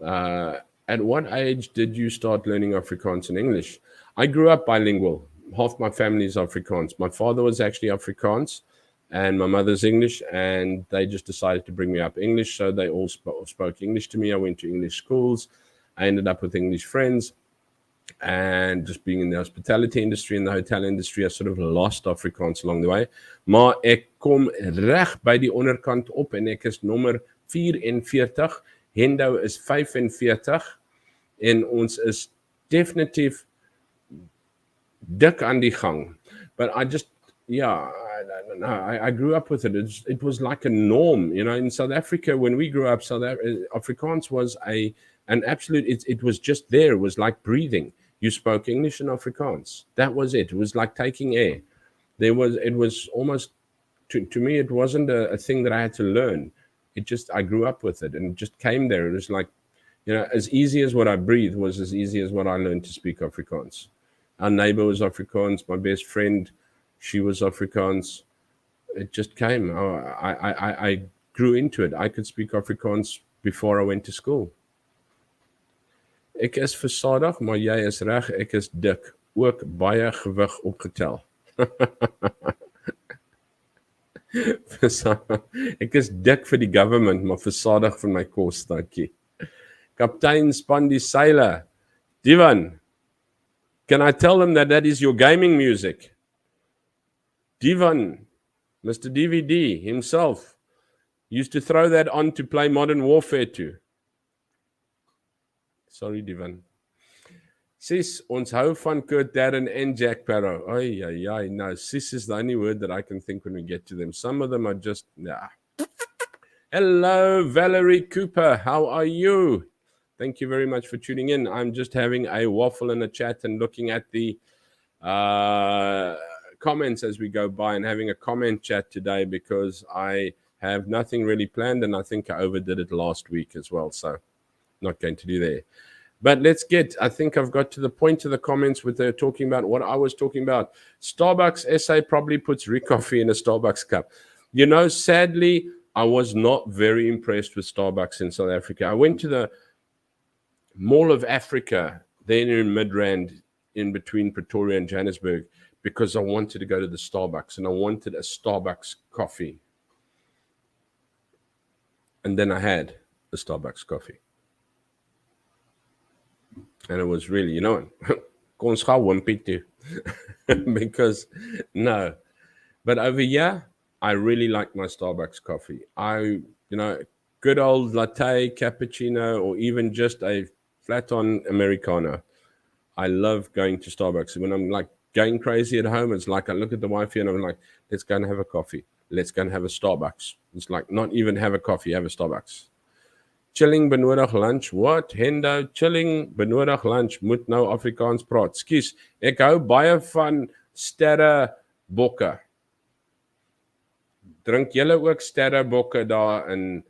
At what age did you start learning Afrikaans and English? I grew up bilingual. Half my family is Afrikaans. My father was actually Afrikaans and my mother's English, and they just decided to bring me up English, so they all spoke English to me. I went to English schools. I ended up with English friends, and just being in the hospitality industry and the hotel industry, I sort of lost Afrikaans along the way. Maar ek kom reg by die onderkant op en ek is nommer 44. Hendo is 45 en ons is definitief dik aan die gang. But I just, I grew up with it. It was like a norm, in South Africa. When we grew up, Afrikaans was an absolute. It was just there. It was like breathing. You spoke English and Afrikaans. That was it. It was like taking air. It was almost to me. It wasn't a thing that I had to learn. I grew up with it, and it just came there. It was like, as easy as what I breathe was as easy as what I learned to speak Afrikaans. Our neighbor was Afrikaans. My best friend, she was Afrikaans. It just came. I grew into it. I could speak Afrikaans before I went to school. Ek is versadig, maar jy is reg, ek is dik. Ook baie gewig opgetel. Ek is dik vir die government, maar versadig vir my kos, dankie. Kaptein span die seile. Divan, can I tell them that is your gaming music? Divan, Mr. DVD himself, used to throw that on to play Modern Warfare 2. Sorry, Divan. Sis, ons hou van Kurt Darren and Jack Sparrow. Ay, no. Sis is the only word that I can think when we get to them. Some of them are just, nah. Hello, Valerie Cooper. How are you? Thank you very much for tuning in. I'm just having a waffle and a chat and looking at the comments as we go by and having a comment chat today because I have nothing really planned and I think I overdid it last week as well. So not going to do there. But I think I've got to the point of the comments where they're talking about what I was talking about. Starbucks SA probably puts Rick coffee in a Starbucks cup. Sadly, I was not very impressed with Starbucks in South Africa. I went to the Mall of Africa, there in Midrand, in between Pretoria and Johannesburg, because I wanted to go to the Starbucks and I wanted a Starbucks coffee. And then I had a Starbucks coffee. And it was really, because no. But over here, I really like my Starbucks coffee. Good old latte, cappuccino, or even just a flat on Americano. I love going to Starbucks. When I'm like going crazy at home, it's like I look at the wifey and I'm like, let's go and have a coffee. Let's go and have a Starbucks. It's like not even have a coffee, have a Starbucks. Chilling benodig lunch. What? Hendo, chilling benodig lunch. Moet nou Afrikaans praat. Skus, ek hou baie van sterre bokke. Drink julle ook sterre bokke daar in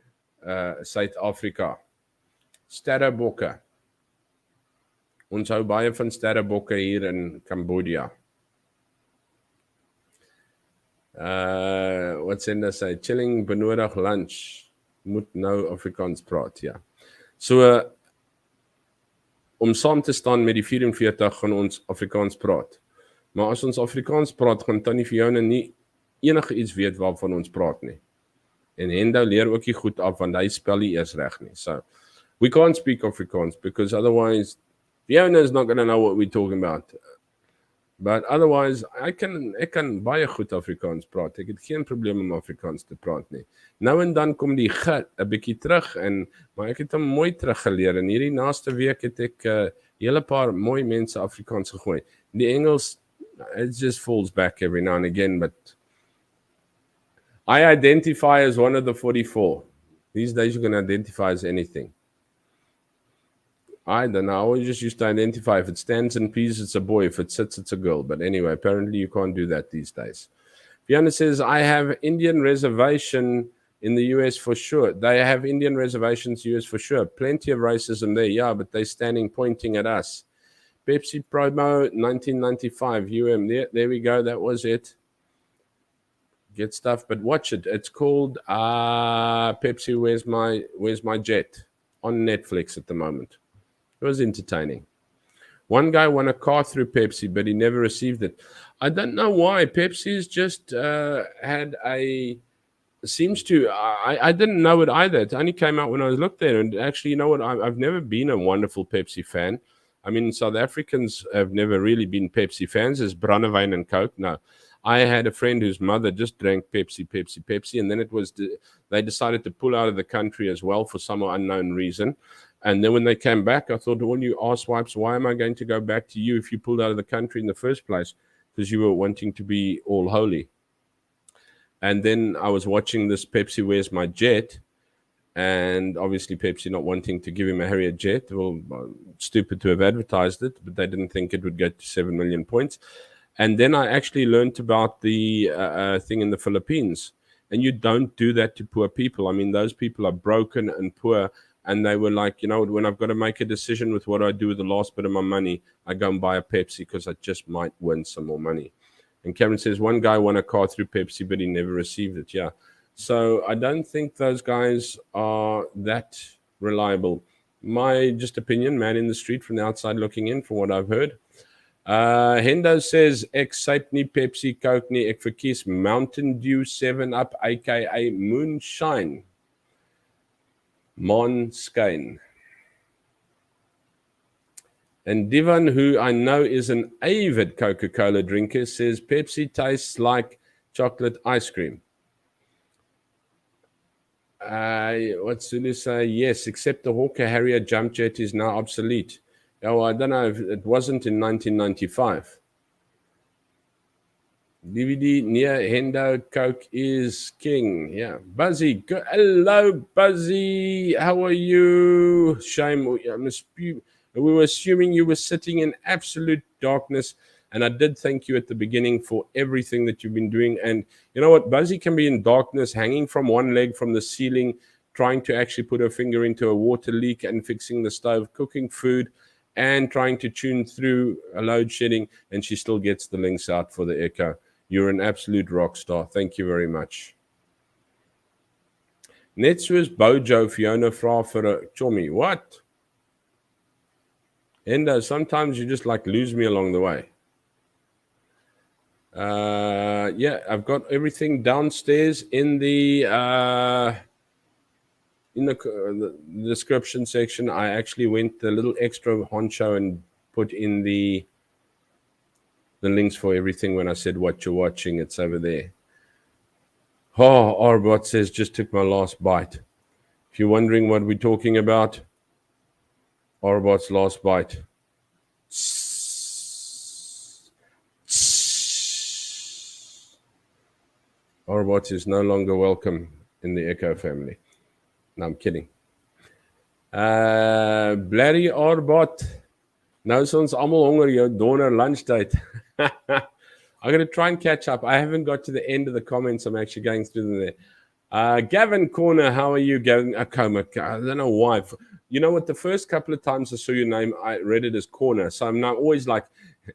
Suid-Afrika? Sterre bokke. Ons hou baie van sterre bokke hier in Cambodia. What's in there say? Chilling benodig lunch. Moet nou Afrikaans praat, ja. So, om saam te staan met die 44 gaan ons Afrikaans praat. Maar as ons Afrikaans praat, gaan Tannie Fiona nie enige iets weet waarvan ons praat nie. En Hendo leer ook nie goed af, want hy spel nie eers reg nie. So, we can't speak Afrikaans, because otherwise, Fiona is not going to know what we're talking about. But otherwise, ek kan baie goed Afrikaans praat. Ek het geen probleem om Afrikaans te praat nie. Nou en dan kom die G 'n bietjie terug, maar ek het hom mooi teruggeleer. En hierdie naaste week het ek hele paar mooi mense Afrikaans gegooi. Die Engels, it just falls back every now and again, but I identify as one of the 44. These days you can identify as anything. I don't know. I always just used to identify if it stands in peace, it's a boy. If it sits, it's a girl. But anyway, apparently you can't do that these days. Fiona says, I have Indian reservation in the US for sure. They have Indian reservations US for sure. Plenty of racism there, yeah, but they're standing pointing at us. Pepsi promo 1995 UM. There we go. That was it. get stuff, but watch it. It's called Pepsi. Where's my jet on Netflix at the moment. It was entertaining. One guy won a car through Pepsi, but he never received it. I don't know why. Pepsi's just had a seems to. I didn't know it either. It only came out when I looked there. And actually, you know what? I've never been a wonderful Pepsi fan. I mean, South Africans have never really been Pepsi fans. There's Brandewyn and Coke. No. I had a friend whose mother just drank Pepsi, and then they decided to pull out of the country as well for some unknown reason. And then when they came back, I thought, well, you asswipes, why am I going to go back to you if you pulled out of the country in the first place? Because you were wanting to be all holy. And then I was watching this Pepsi, Where's My Jet? And obviously Pepsi not wanting to give him a Harrier jet. Well, stupid to have advertised it, but they didn't think it would get to 7 million points. And then I actually learned about the thing in the Philippines. And you don't do that to poor people. I mean, those people are broken and poor. And they were like, you know, when I've got to make a decision with what I do with the last bit of my money, I go and buy a Pepsi because I just might win some more money. And Cameron says, one guy won a car through Pepsi, but he never received it. Yeah. So I don't think those guys are that reliable. My just opinion, man in the street from the outside looking in, from what I've heard. Hendo says, ek syp nie Pepsi, Coke nie, ek verkies Mountain Dew 7-Up, aka Moonshine. Monskine. And Divan, who I know is an avid Coca-Cola drinker, says Pepsi tastes like chocolate ice cream. What's Zulu say? Yes, except the Hawker Harrier jump jet is now obsolete. Oh, I don't know if it wasn't in 1995. DVD near Hendo, Coke is king. Yeah. Buzzy. Good. Hello, Buzzy. How are you? Shame. We were assuming you were sitting in absolute darkness. And I did thank you at the beginning for everything that you've been doing. And you know what? Buzzy can be in darkness, hanging from one leg from the ceiling, trying to actually put her finger into a water leak and fixing the stove, cooking food, and trying to tune through a load shedding. And she still gets the links out for the echo. You're an absolute rock star. Thank you very much. Net soos Bojo Fiona vra vir 'n chommy. What? Endo, sometimes you just like lose me along the way. Yeah, I've got everything downstairs in the description section. I actually went the little extra honcho and put in the links for everything. When I said what you're watching, it's over there. Oh, Arbot says, just took my last bite. If you're wondering what we're talking about, Arbot's last bite. Arbot is no longer welcome in the Echo family. No, I'm kidding. Blerry Arbot. Nou is ons almal honger, jou donder lunchtyd. I'm going to try and catch up. I haven't got to the end of the comments. I'm actually going through them there. Gavin Corner, how are you, Gavin? I don't know why. You know what? The first couple of times I saw your name, I read it as Corner. So I'm now always like,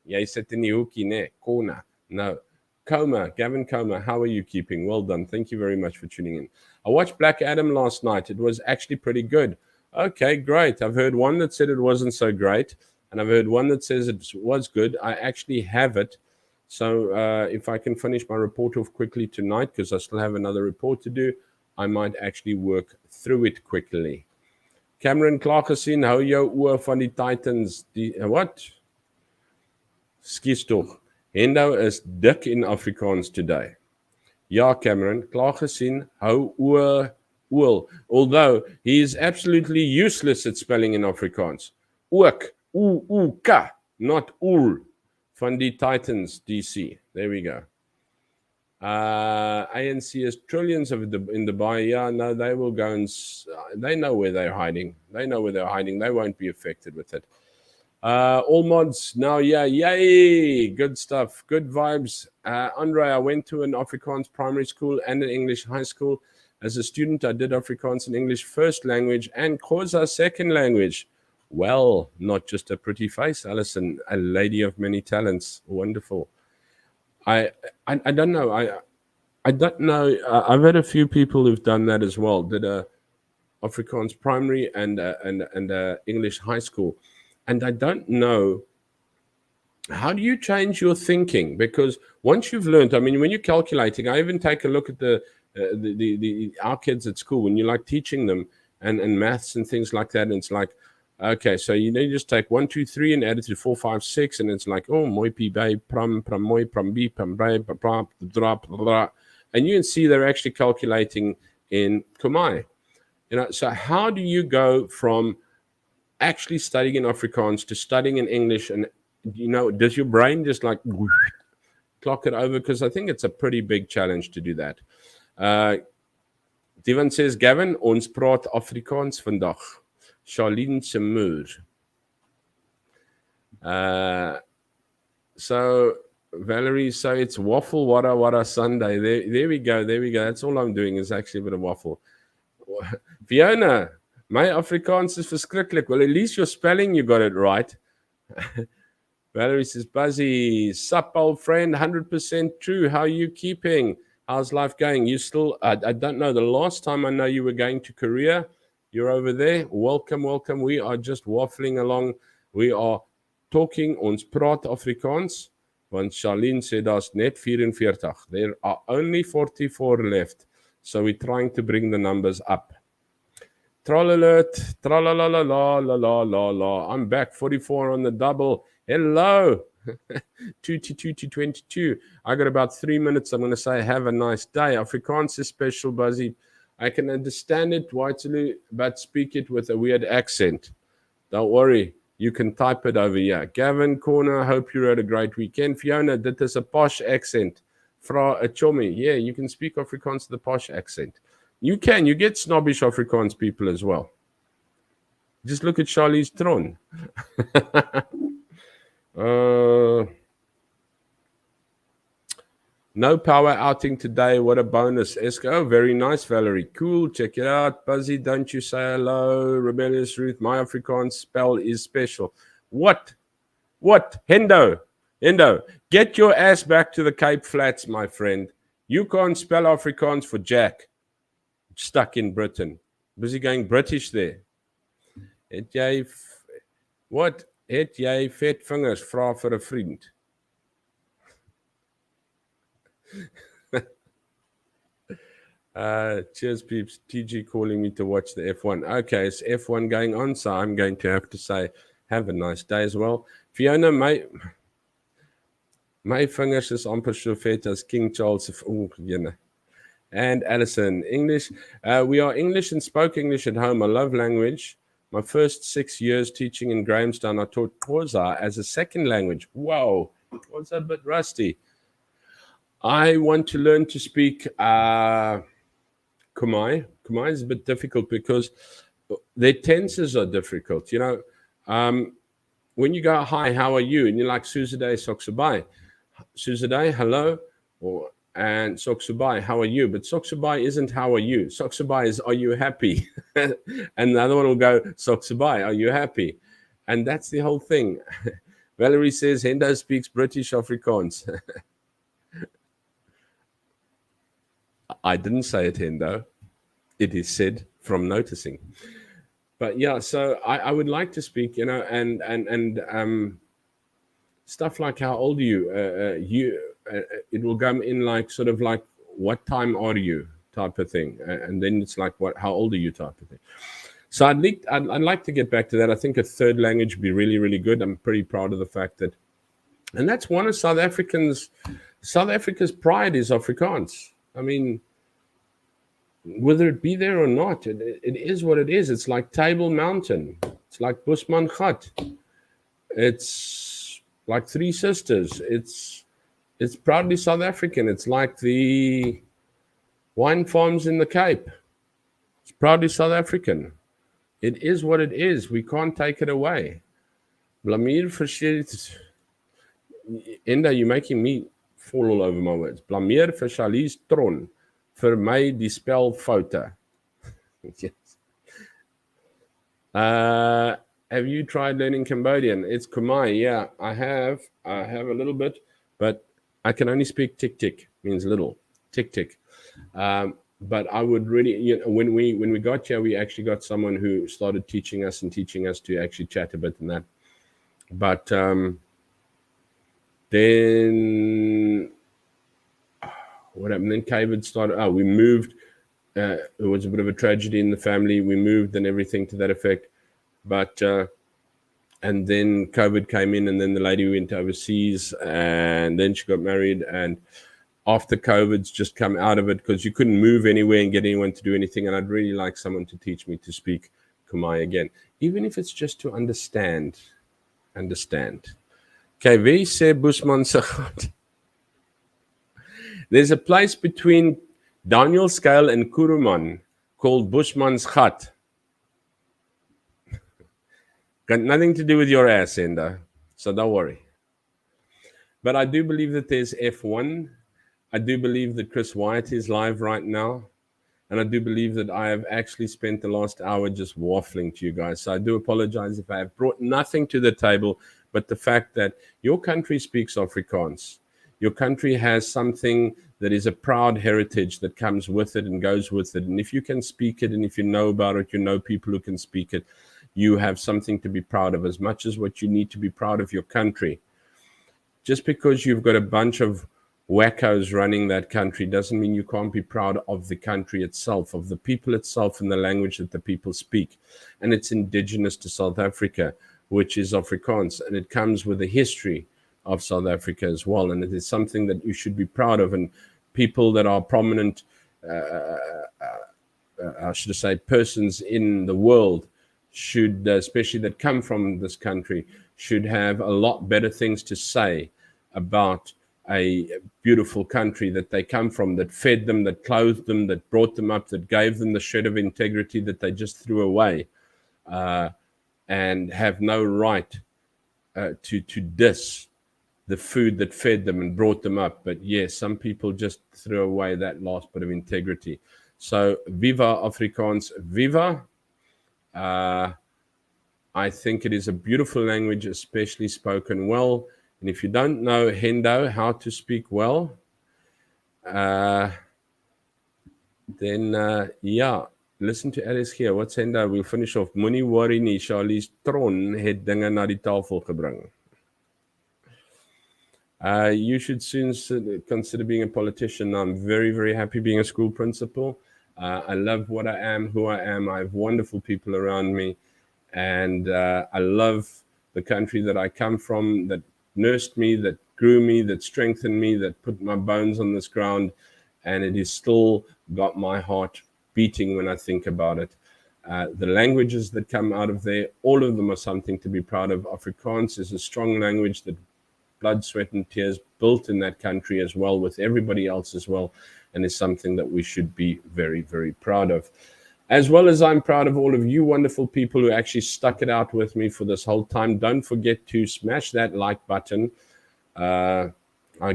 jy sit in die hoekie, ne? Corner. No. Coma, Gavin Coma, how are you keeping? Well done. Thank you very much for tuning in. I watched Black Adam last night. It was actually pretty good. Okay, great. I've heard one that said it wasn't so great, and I've heard one that says it was good. I actually have it. So if I can finish my report off quickly tonight, because I still have another report to do, I might actually work through it quickly. Cameron Clark gesien, hou jou oor van die Titans. What? Skies toch. Hendo is dik in Afrikaans today. Ja, Cameron, klaar gesien, hou oor. Although he is absolutely useless at spelling in Afrikaans. Ook, ka, not ool, van die Titans DC. There we go. ANC has trillions in Dubai. Yeah, no, they will go and they know where they're hiding. They know where they're hiding. They won't be affected with it. All mods now, yeah, yay, good stuff, good vibes. Andre, I went to an Afrikaans primary school and an English high school. As a student, I did Afrikaans and English first language and Xhosa second language. Well, not just a pretty face, Alison, a lady of many talents. Wonderful. I don't know. I don't know. I've had a few people who've done that as well. Did a Afrikaans primary and English high school, and I don't know. How do you change your thinking? Because once you've learned, I mean, when you're calculating, I even take a look at the our kids at school when you like teaching them and maths and things like that. And it's like, okay, so you just take 1, 2, 3 and add it to 4, 5, 6, and it's like, oh, moi pi bay pram moi pram bi pram bay pram drop, and you can see they're actually calculating in Khmer. So how do you go from actually studying in Afrikaans to studying in English? And does your brain just like clock it over? Because I think it's a pretty big challenge to do that. Divan says, Gavin, ons praat Afrikaans vandag. Charlene se moer. So Valerie, so it's waffle wara Sunday. There we go. That's all I'm doing is actually a bit of waffle. Fiona, my Afrikaans is verskriklik. Well, at least your spelling, you got it right. Valerie says, Buzzy, sup, old friend, 100% true. How are you keeping? How's life going? You still, I don't know. The last time I know you were going to Korea, you're over there. Welcome. We are just waffling along. We are talking, ons praat Afrikaans. Want Charlene said, daar's net 44. There are only 44 left. So we're trying to bring the numbers up. Troll alert, tra-la-la-la-la-la-la-la. I'm back, 44 on the double. Hello, 22. I got about 3 minutes. I'm going to say, have a nice day. Afrikaans is special, Buzzy. I can understand it, Whacha, but speak it with a weird accent. Don't worry, you can type it over here. Gavin Corner, hope you had a great weekend. Fiona, dit is a posh accent. Fra a chommy. Yeah, you can speak Afrikaans with a posh accent. You get snobbish Afrikaans people as well. Just look at Charlie's Tron. No power outing today. What a bonus. Esco, oh, very nice, Valerie. Cool, check it out. Buzzy, don't you say hello. Rebellious Ruth, my Afrikaans spell is special. What? Hendo, get your ass back to the Cape Flats, my friend. You can't spell Afrikaans for Jack. Stuck in Britain. Busy going British there. Het jy vet vingers? Vra vir 'n vriend. Cheers, peeps. TG calling me to watch the F1. Okay, it's F1 going on, so I'm going to have to say, have a nice day as well. Fiona, my vingers is amper so vet as King Charles. And Alison, English. We are English and spoke English at home. I love language. My first 6 years teaching in Grahamstown, I taught Xhosa as a second language. Whoa, was a bit rusty. I want to learn to speak Khmer. Khmer is a bit difficult because their tenses are difficult. When you go, hi, how are you? And you're like, Suzade, Soksubai. Suzade, hello. And Soksubai, how are you? But Soksubai isn't how are you. Soksubai is, are you happy? And the other one will go, Soksubai, are you happy? And that's the whole thing. Valerie says, Hendo speaks British Afrikaans. I didn't say it, Hendo. It is said from noticing. But yeah, so I would like to speak, and stuff like how old are you? It will come in like sort of like what time are you type of thing, and then it's like how old are you type of thing. So I'd like to get back to that. I think a third language would be really, really good. I'm pretty proud of the fact that, and that's one of South Africa's pride is Afrikaans. I mean, whether it be there or not, it is what it is. It's like Table Mountain. It's like Busman Gat. It's like Three Sisters. It's proudly South African. It's like the wine farms in the Cape. It's proudly South African. It is what it is. We can't take it away. Blamier vir Enda, you're making me fall all over my words. Blamier vir Charlize Tron. Vir my die spelfoute. Yes. Have you tried learning Cambodian? It's Khmer. Yeah, I have. I have a little bit, but I can only speak tik tik, means little. tick tick. But I would really, when we got here, we actually got someone who started teaching us to actually chat a bit and that. But then what happened? Then COVID started. We moved. It was a bit of a tragedy in the family. We moved and everything to that effect. But and then COVID came in, and then the lady went overseas, and then she got married. And after COVID's just come out of it, because you couldn't move anywhere and get anyone to do anything. And I'd really like someone to teach me to speak Khmer again, even if it's just to understand. Okay, wie sê Boesman se gat? There's a place between Daniel Scale and Kuruman called Bushman's Gat. Got nothing to do with your ass, Enda, so don't worry. But I do believe that there's F1. I do believe that Chris Wyatt is live right now. And I do believe that I have actually spent the last hour just waffling to you guys. So I do apologize if I have brought nothing to the table, but the fact that your country speaks Afrikaans. Your country has something that is a proud heritage that comes with it and goes with it. And if you can speak it, and if you know about it, you know people who can speak it, you have something to be proud of, as much as what you need to be proud of your country. Just because you've got a bunch of wackos running that country doesn't mean you can't be proud of the country itself, of the people itself, and the language that the people speak. And it's indigenous to South Africa, which is Afrikaans, and it comes with a history of South Africa as well. And it is something that you should be proud of. And people that are prominent, I should say, persons in the world should, especially that come from this country, should have a lot better things to say about a beautiful country that they come from, that fed them, that clothed them, that brought them up, that gave them the shred of integrity that they just threw away, and have no right to diss the food that fed them and brought them up. But yes, some people just threw away that last bit of integrity. So viva Afrikaans, viva. I think it is a beautiful language, especially spoken well. And if you don't know, Hendo, how to speak well, then, yeah, listen to Alice here. What's Hendo? We'll finish off. Moenie worry nie, Charlie's tron het dinge na die tafel gebring. You should soon consider being a politician. I'm very, very happy being a school principal. I love what I am, who I am. I have wonderful people around me. And I love the country that I come from, that nursed me, that grew me, that strengthened me, that put my bones on this ground. And it has still got my heart beating when I think about it. The languages that come out of there, all of them are something to be proud of. Afrikaans is a strong language that blood, sweat, and tears built in that country as well, with everybody else as well, and is something that we should be very, very proud of. As well as I'm proud of all of you wonderful people who actually stuck it out with me for this whole time. Don't forget to smash that like button. I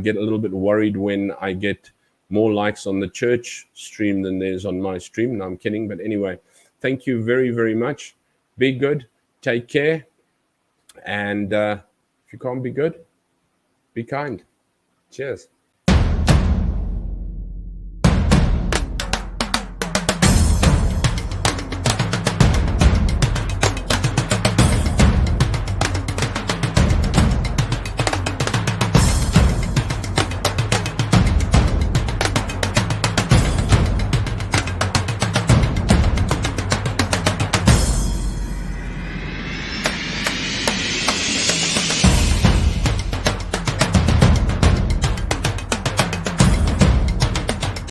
get a little bit worried when I get more likes on the church stream than there's on my stream. No, I'm kidding. But anyway, thank you very, very much. Be good. Take care. And if you can't be good, be kind. Cheers.